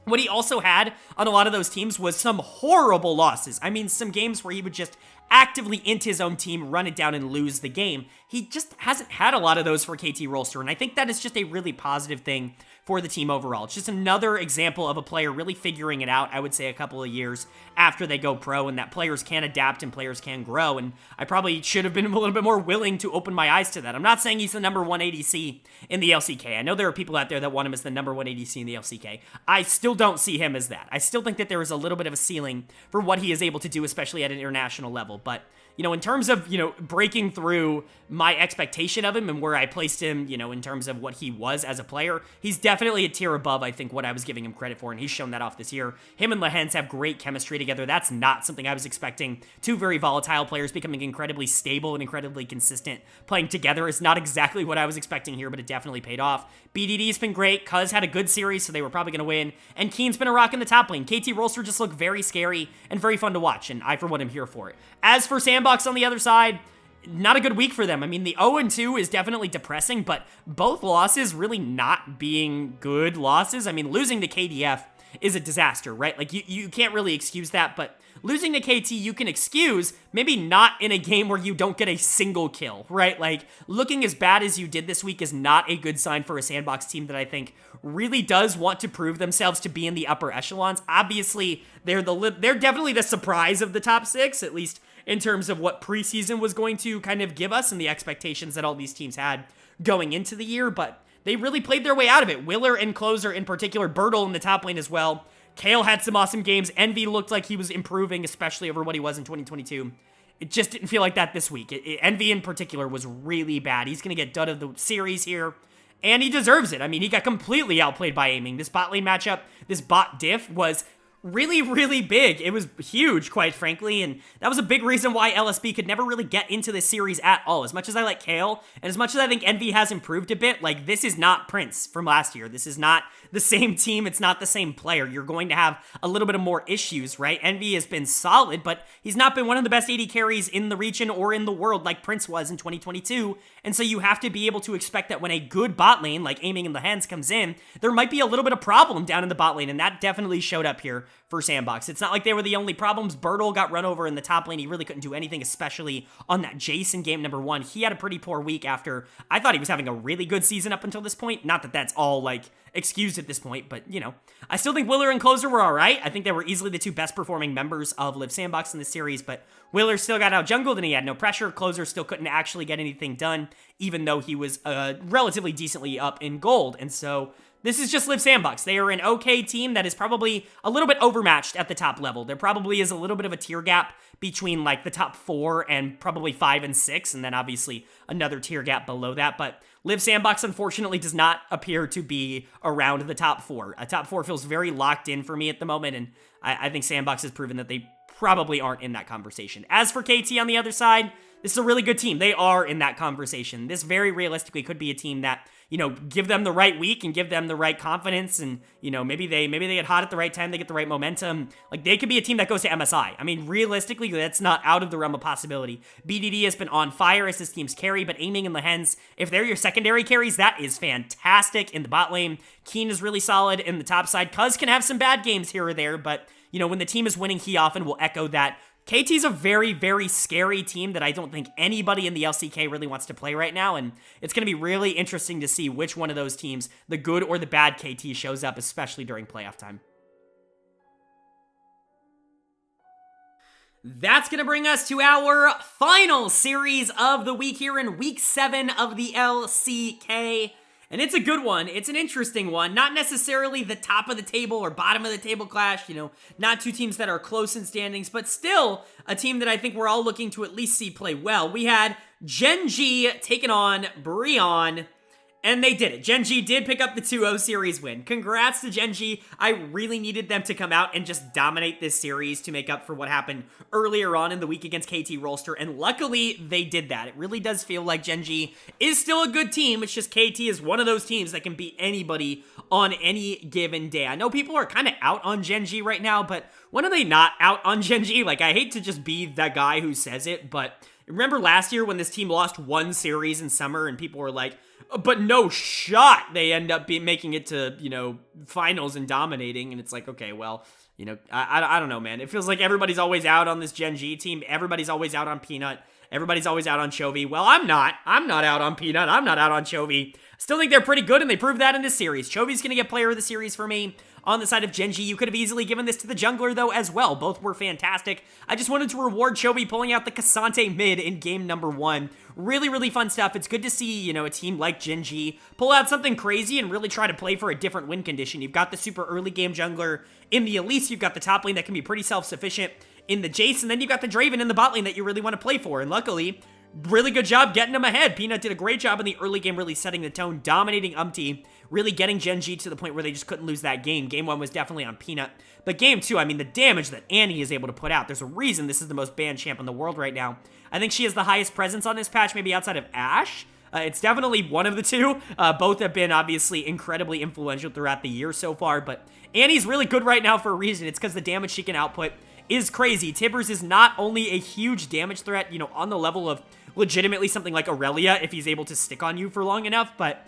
What he also had on a lot of those teams was some horrible losses. I mean, some games where he would just actively int his own team, run it down, and lose the game. He just hasn't had a lot of those for KT Rolster, and I think that is just a really positive thing for the team overall. It's just another example of a player really figuring it out, I would say, a couple of years after they go pro, and that players can adapt and players can grow, and I probably should have been a little bit more willing to open my eyes to that. I'm not saying he's the number 1 ADC in the LCK. I know there are people out there that want him as the number 1 ADC in the LCK. I still don't see him as that. I still think that there is a little bit of a ceiling for what he is able to do, especially at an international level, but in terms of, breaking through my expectation of him and where I placed him, in terms of what he was as a player, he's definitely a tier above, I think, what I was giving him credit for, and he's shown that off this year. Him and Lehens have great chemistry together. That's not something I was expecting. 2 very volatile players becoming incredibly stable and incredibly consistent playing together is not exactly what I was expecting here, but it definitely paid off. BDD's been great. Cuz had a good series, so they were probably going to win, and Keen's been a rock in the top lane. KT Rolster just looked very scary and very fun to watch, and I, for one, am here for it. As for SANDBOX on the other side, not a good week for them. I mean, the 0-2 is definitely depressing, but both losses really not being good losses. I mean, losing to KDF is a disaster, right? Like, you can't really excuse that, but losing to KT you can excuse, maybe not in a game where you don't get a single kill, right? Like, looking as bad as you did this week is not a good sign for a SANDBOX team that I think really does want to prove themselves to be in the upper echelons. Obviously, they're definitely the surprise of the top 6, at least in terms of what preseason was going to kind of give us and the expectations that all these teams had going into the year, but they really played their way out of it. Willer and Closer in particular, Bertle in the top lane as well. Kale had some awesome games. Envy looked like he was improving, especially over what he was in 2022. It just didn't feel like that this week. Envy in particular was really bad. He's going to get dud of the series here, and he deserves it. I mean, he got completely outplayed by aiming. This bot lane matchup, this bot diff was really, really big. It was huge, quite frankly, and that was a big reason why LSB could never really get into this series at all. As much as I like Kale, and as much as I think Envy has improved a bit, like, this is not Prince from last year. This is not the same team. It's not the same player. You're going to have a little bit of more issues, right? Envy has been solid, but he's not been one of the best AD carries in the region or in the world like Prince was in 2022, and so you have to be able to expect that when a good bot lane, like aiming in the hands, comes in, there might be a little bit of problem down in the bot lane, and that definitely showed up here for SANDBOX. It's not like they were the only problems. Bertle got run over in the top lane. He really couldn't do anything, especially on that Jason game number 1. He had a pretty poor week after I thought he was having a really good season up until this point. Not that that's all, like, excused at this point, but, you know, I still think Willer and Closer were all right. I think they were easily the 2 best performing members of Liiv SANDBOX in this series, but Willer still got out jungled and he had no pressure. Closer still couldn't actually get anything done, even though he was relatively decently up in gold, and so this is just Liiv SANDBOX. They are an okay team that is probably a little bit overmatched at the top level. There probably is a little bit of a tier gap between, like, the top 4 and probably 5 and 6, and then obviously another tier gap below that, but Liiv SANDBOX unfortunately does not appear to be around the top 4. A top 4 feels very locked in for me at the moment, and I think SANDBOX has proven that they probably aren't in that conversation. As for KT on the other side, this is a really good team. They are in that conversation. This very realistically could be a team that, you know, give them the right week and give them the right confidence, and, you know, maybe they get hot at the right time, they get the right momentum. Like, they could be a team that goes to MSI. I mean, realistically, that's not out of the realm of possibility. BDD has been on fire as this team's carry, but aiming in the hens, if they're your secondary carries, that is fantastic in the bot lane. Keen is really solid in the top side. Cuz can have some bad games here or there, but, you know, when the team is winning, he often will echo that. KT's a very, very scary team that I don't think anybody in the LCK really wants to play right now, and it's going to be really interesting to see which one of those teams, the good or the bad KT, shows up, especially during playoff time. That's going to bring us to our final series of the week here in Week 7 of the LCK. And it's a good one. It's an interesting one. Not necessarily the top of the table or bottom of the table clash, you know, not 2 teams that are close in standings, but still a team that I think we're all looking to at least see play well. We had Gen.G taking on BRION, and they did it. Gen.G did pick up the 2-0 series win. Congrats to Gen.G. I really needed them to come out and just dominate this series to make up for what happened earlier on in the week against KT Rolster, and luckily they did that. It really does feel like Gen.G is still a good team. It's just KT is one of those teams that can beat anybody on any given day. I know people are kind of out on Gen.G right now, but when are they not out on Gen.G? Like, I hate to just be that guy who says it, but remember last year when this team lost 1 series in summer and people were like, but no shot they end up making it to, you know, finals and dominating, and it's like, okay, well, you know, I don't know, man. It feels like everybody's always out on this Gen.G team. Everybody's always out on Peanut. Everybody's always out on Chovy. Well, I'm not out on Peanut. I'm not out on Chovy. Still think they're pretty good, and they proved that in this series. Chovy's gonna get player of the series for me. On the side of Gen.G, you could have easily given this to the jungler, though, as well. Both were fantastic. I just wanted to reward Chovy pulling out the Cassante mid in game number 1. Really, really fun stuff. It's good to see, you know, a team like Gen.G pull out something crazy and really try to play for a different win condition. You've got the super early game jungler in the Elise. You've got the top lane that can be pretty self-sufficient in the Jace, and then you've got the Draven in the bot lane that you really want to play for. And luckily, really good job getting them ahead. Peanut did a great job in the early game, really setting the tone, dominating Umpty, really getting Gen.G to the point where they just couldn't lose that game. Game 1 was definitely on Peanut. But game 2, I mean, the damage that Annie is able to put out, there's a reason this is the most banned champ in the world right now. I think she has the highest presence on this patch, maybe outside of Ashe. It's definitely one of the 2. Both have been obviously incredibly influential throughout the year so far, but Annie's really good right now for a reason. It's because the damage she can output is crazy. Tibbers is not only a huge damage threat, you know, on the level of legitimately something like Aurelia if he's able to stick on you for long enough, but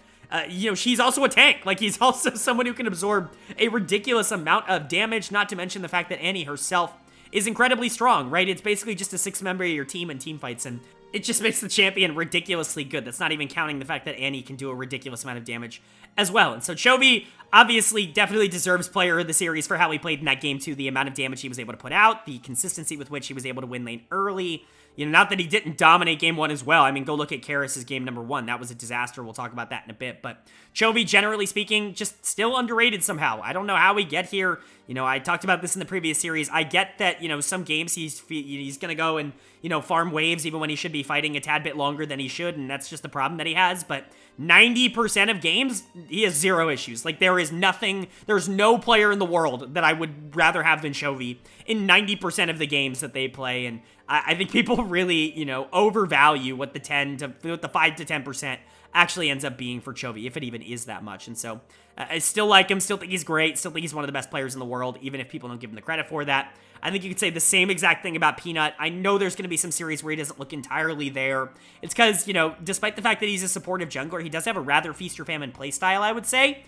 you know, she's also a tank. Like, he's also someone who can absorb a ridiculous amount of damage, not to mention the fact that Annie herself is incredibly strong, right? It's basically just a 6-member of your team in team fights, and it just makes the champion ridiculously good. That's not even counting the fact that Annie can do a ridiculous amount of damage as well. And so Chovy obviously definitely deserves player of the series for how he played in that game too. The amount of damage he was able to put out, the consistency with which he was able to win lane early. You know, not that he didn't dominate game 1 as well. I mean, go look at Karis' game number 1. That was a disaster. We'll talk about that in a bit. But Chovy, generally speaking, just still underrated somehow. I don't know how we get here. You know, I talked about this in the previous series. I get that, you know, some games he's going to go and, you know, farm waves even when he should be fighting a tad bit longer than he should, and that's just the problem that he has. But 90% of games, he has zero issues. Like, there's no player in the world that I would rather have than Chovy in 90% of the games that they play, and I think people really, you know, overvalue what the 5 to 10% actually ends up being for Chovy, if it even is that much. And so I still like him, still think he's great, still think he's one of the best players in the world, even if people don't give him the credit for that. I think you could say the same exact thing about Peanut. I know there's going to be some series where he doesn't look entirely there. It's because, you know, despite the fact that he's a supportive jungler, he does have a rather feast or famine playstyle, I would say.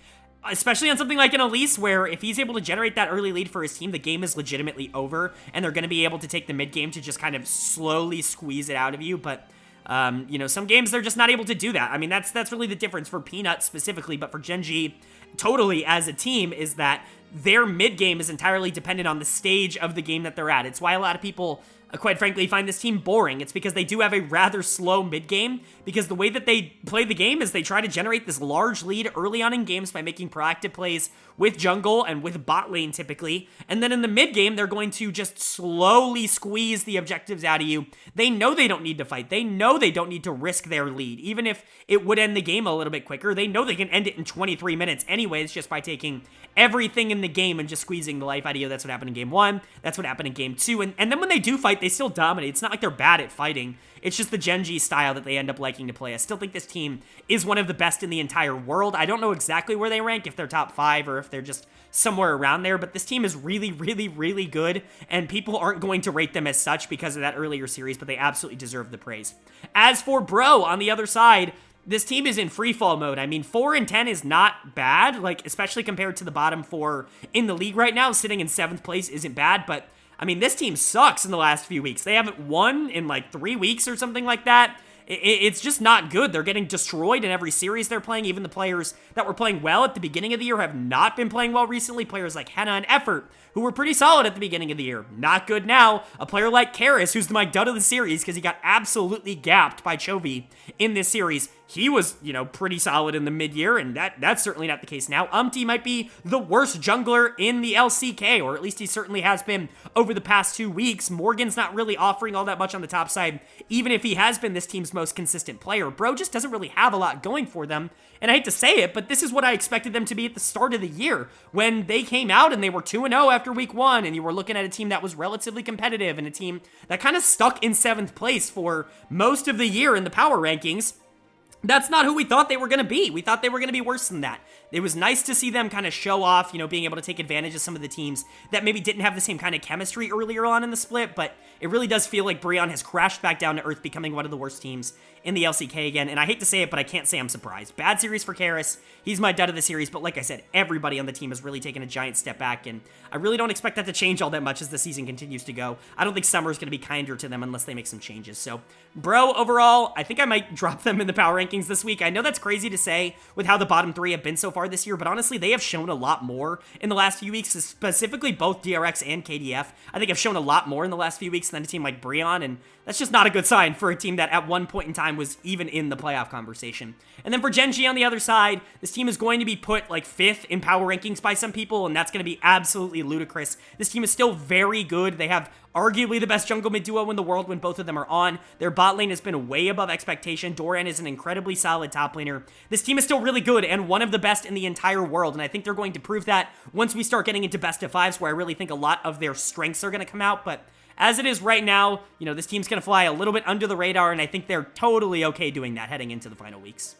Especially on something like an Elise, where if he's able to generate that early lead for his team, the game is legitimately over, and they're going to be able to take the mid game to just kind of slowly squeeze it out of you. But you know, some games they're just not able to do that. I mean, that's really the difference for Peanut specifically, but for Gen.G totally as a team is that their mid game is entirely dependent on the stage of the game that they're at. It's why a lot of people, quite frankly, find this team boring. It's because they do have a rather slow mid game, because the way that they play the game is they try to generate this large lead early on in games by making proactive plays with jungle and with bot lane typically, and then in the mid game they're going to just slowly squeeze the objectives out of you. They know they don't need to fight. They know they don't need to risk their lead. Even if it would end the game a little bit quicker, they know they can end it in 23 minutes anyways just by taking everything in the game and just squeezing the life out of you. That's what happened in game 1. That's what happened in game 2. And then when they do fight, they still dominate. It's not like they're bad at fighting. It's just the Gen.G style that they end up liking to play. I still think this team is one of the best in the entire world. I don't know exactly where they rank, if they're top 5 or if they're just somewhere around there, but this team is really, really, really good, and people aren't going to rate them as such because of that earlier series, but they absolutely deserve the praise. As for Bro, on the other side, this team is in freefall mode. I mean, 4-10 is not bad, like, especially compared to the bottom 4 in the league right now. Sitting in 7th place isn't bad, but I mean, this team sucks in the last few weeks. They haven't won in like 3 weeks or something like that. It's just not good. They're getting destroyed in every series they're playing. Even the players that were playing well at the beginning of the year have not been playing well recently. Players like Hanwha and Effort, who were pretty solid at the beginning of the year, not good now. A player like Karis, who's my dud of the series because he got absolutely gapped by Chovy in this series. He was, you know, pretty solid in the mid-year, and that's certainly not the case now. might be the worst jungler in the LCK, or at least he certainly has been over the past 2 weeks. Morgan's not really offering all that much on the top side, even if he has been this team's most consistent player. Bro just doesn't really have a lot going for them, and I hate to say it, but this is what I expected them to be at the start of the year, when they came out and they were 2-0 after week 1, and you were looking at a team that was relatively competitive, and a team that kind of stuck in 7th place for most of the year in the power rankings. That's not who we thought they were going to be. We thought they were going to be worse than that. It was nice to see them kind of show off, you know, being able to take advantage of some of the teams that maybe didn't have the same kind of chemistry earlier on in the split, but it really does feel like BRION has crashed back down to earth, becoming one of the worst teams in the LCK again, and I hate to say it, but I can't say I'm surprised. Bad series for Karis. He's my dud of the series, but like I said, everybody on the team has really taken a giant step back, and I really don't expect that to change all that much as the season continues to go. I don't think summer is going to be kinder to them unless they make some changes. So, Bro, overall, I think I might drop them in the power rankings this week. I know that's crazy to say with how the bottom 3 have been so far this year, but honestly, they have shown a lot more in the last few weeks, specifically both DRX and KDF. I think have shown a lot more in the last few weeks than a team like BRION, and that's just not a good sign for a team that at one point in time was even in the playoff conversation. And then for Gen.G on the other side, this team is going to be put like 5th in power rankings by some people, and that's going to be absolutely ludicrous. This team is still very good. They have arguably the best jungle mid duo in the world when both of them are on. Their bot lane has been way above expectation. Doran is an incredibly solid top laner. This team is still really good and one of the best in the entire world, and I think they're going to prove that once we start getting into best of 5s, where I really think a lot of their strengths are going to come out. But as it is right now, you know, this team's going to fly a little bit under the radar, and I think they're totally okay doing that heading into the final weeks.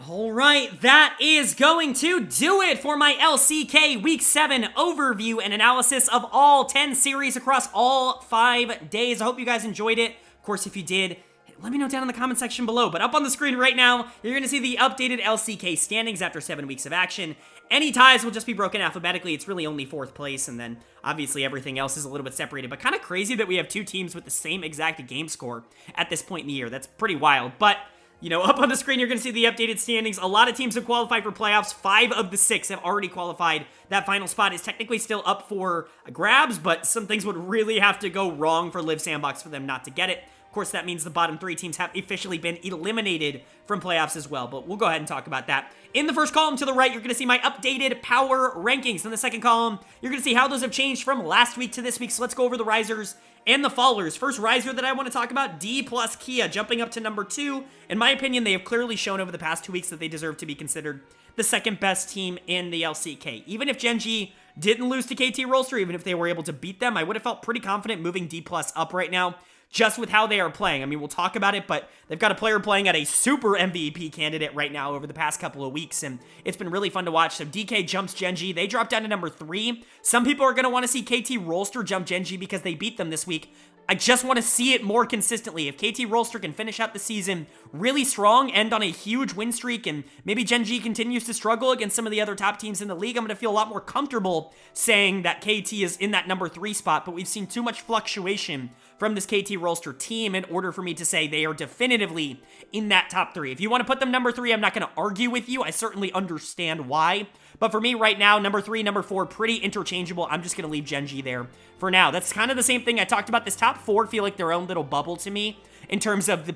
All right, that is going to do it for my LCK Week 7 overview and analysis of all 10 series across all 5 days. I hope you guys enjoyed it. Of course, if you did, let me know down in the comment section below. But up on the screen right now, you're going to see the updated LCK standings after 7 weeks of action. Any ties will just be broken alphabetically. It's really only 4th place, and then obviously everything else is a little bit separated. But kind of crazy that we have 2 teams with the same exact game score at this point in the year. That's pretty wild. But you know, up on the screen, you're going to see the updated standings. A lot of teams have qualified for playoffs. 5 of the 6 have already qualified. That final spot is technically still up for grabs, but some things would really have to go wrong for Liiv SANDBOX for them not to get it. Of course, that means the bottom 3 teams have officially been eliminated from playoffs as well, but we'll go ahead and talk about that. In the first column to the right, you're going to see my updated power rankings. In the second column, you're going to see how those have changed from last week to this week, so let's go over the risers and the fallers. First riser that I want to talk about, Dplus KIA, jumping up to number 2. In my opinion, they have clearly shown over the past 2 weeks that they deserve to be considered the second best team in the LCK. Even if Gen.G didn't lose to KT Rolster, even if they were able to beat them, I would have felt pretty confident moving Dplus up right now, just with how they are playing. I mean, we'll talk about it, but they've got a player playing at a super MVP candidate right now over the past couple of weeks, and it's been really fun to watch. So DK jumps Gen.G. They drop down to number 3. Some people are going to want to see KT Rolster jump Gen.G because they beat them this week. I just want to see it more consistently. If KT Rolster can finish out the season really strong, end on a huge win streak, and maybe Gen.G continues to struggle against some of the other top teams in the league, I'm going to feel a lot more comfortable saying that KT is in that number 3 spot, but we've seen too much fluctuation from this KT Rolster team in order for me to say they are definitively in that top 3. If you want to put them number 3, I'm not going to argue with you. I certainly understand why. But for me right now, number 3, number 4, pretty interchangeable. I'm just going to leave Gen.G there for now. That's kind of the same thing I talked about. This top 4 feel like their own little bubble to me in terms of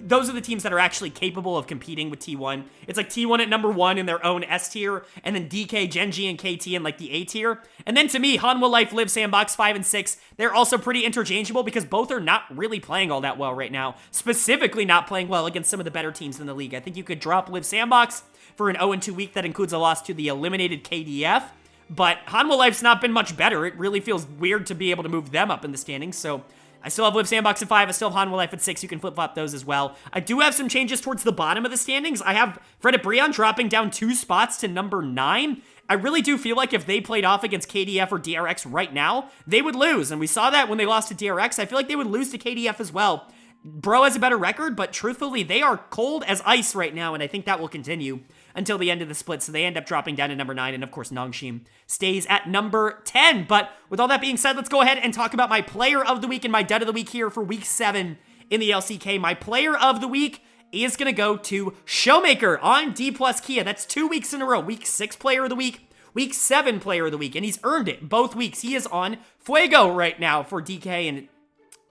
those are the teams that are actually capable of competing with T1. It's like T1 at number 1 in their own S tier, and then DK, Gen.G, and KT in like the A tier. And then to me, Hanwha, Liiv, Liiv SANDBOX 5 and 6, they're also pretty interchangeable because both are not really playing all that well right now. Specifically not playing well against some of the better teams in the league. I think you could drop Liiv SANDBOX for an 0-2 week that includes a loss to the eliminated KDF. But Hanwha Liiv's not been much better. It really feels weird to be able to move them up in the standings. So I still have Liiv SANDBOX at 5. I still have Hanwha Liiv at 6. You can flip-flop those as well. I do have some changes towards the bottom of the standings. I have BRION dropping down 2 spots to number 9. I really do feel like if they played off against KDF or DRX right now, they would lose. And we saw that when they lost to DRX. I feel like they would lose to KDF as well. Bro has a better record, but truthfully, they are cold as ice right now, and I think that will continue until the end of the split, so they end up dropping down to number 9, and of course, Nongshim stays at number 10. But with all that being said, let's go ahead and talk about my player of the week and my dud of the week here for week 7 in the LCK. My player of the week is going to go to Showmaker on Dplus KIA. That's 2 weeks in a row. Week 6 player of the week, week 7 player of the week, and he's earned it both weeks. He is on Fuego right now for DK, and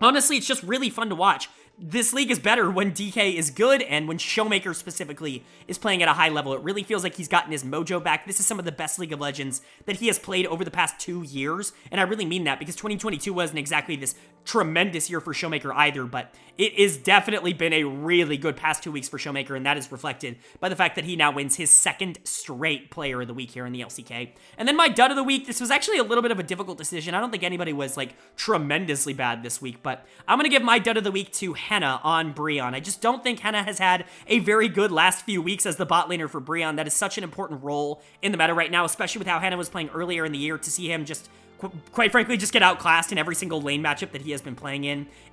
honestly, it's just really fun to watch. This league is better when DK is good and when Showmaker specifically is playing at a high level. It really feels like he's gotten his mojo back. This is some of the best League of Legends that he has played over the past 2 years, and I really mean that because 2022 wasn't exactly this tremendous year for Showmaker either, but it has definitely been a really good past 2 weeks for Showmaker, and that is reflected by the fact that he now wins his 2nd straight player of the week here in the LCK. And then my dud of the week, this was actually a little bit of a difficult decision. I don't think anybody was like tremendously bad this week, but I'm going to give my dud of the week to Hanwha on BRION. I just don't think Hanwha has had a very good last few weeks as the bot laner for BRION. That is such an important role in the meta right now, especially with how Hanwha was playing earlier in the year. To see him just quite frankly, just get outclassed in every single lane matchup that he has been playing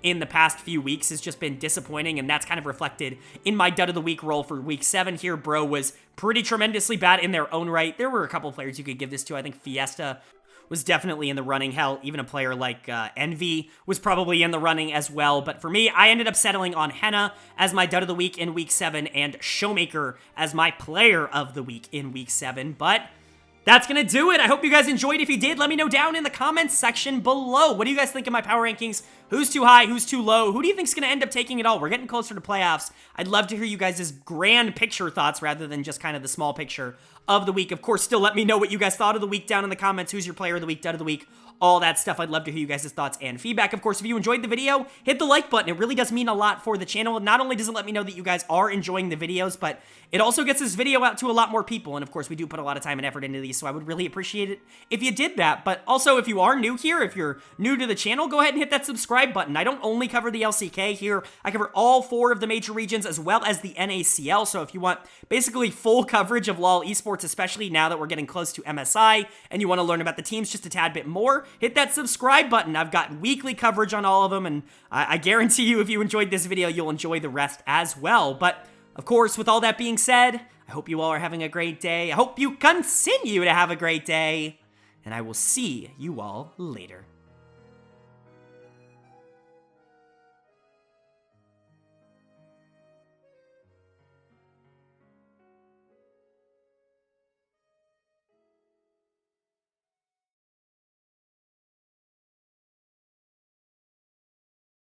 in the past few weeks has just been disappointing, and that's kind of reflected in my dud of the week role for week 7 here. Bro was pretty tremendously bad in their own right. There were a couple players you could give this to. I think Fiesta was definitely in the running. Hell, even a player like Envy was probably in the running as well. But for me, I ended up settling on Hanwha as my dud of the week in week 7 and Showmaker as my player of the week in week 7. But that's going to do it. I hope you guys enjoyed. If you did, let me know down in the comments section below. What do you guys think of my power rankings? Who's too high? Who's too low? Who do you think is going to end up taking it all? We're getting closer to playoffs. I'd love to hear you guys' grand picture thoughts rather than just kind of the small picture of the week. Of course, still let me know what you guys thought of the week down in the comments. Who's your player of the week, dud of the week? all that stuff. I'd love to hear you guys' thoughts and feedback. Of course, if you enjoyed the video, hit the like button. It really does mean a lot for the channel. Not only does it let me know that you guys are enjoying the videos, but it also gets this video out to a lot more people. And of course, we do put a lot of time and effort into these, so I would really appreciate it if you did that. But also, if you are new here, if you're new to the channel, go ahead and hit that subscribe button. I don't only cover the LCK here. I cover all 4 of the major regions as well as the NACL. So if you want basically full coverage of LoL Esports, especially now that we're getting close to MSI, and you want to learn about the teams just a tad bit more, hit that subscribe button. I've got weekly coverage on all of them, and I guarantee you if you enjoyed this video, you'll enjoy the rest as well. But of course, with all that being said, I hope you all are having a great day. I hope you continue to have a great day, and I will see you all later.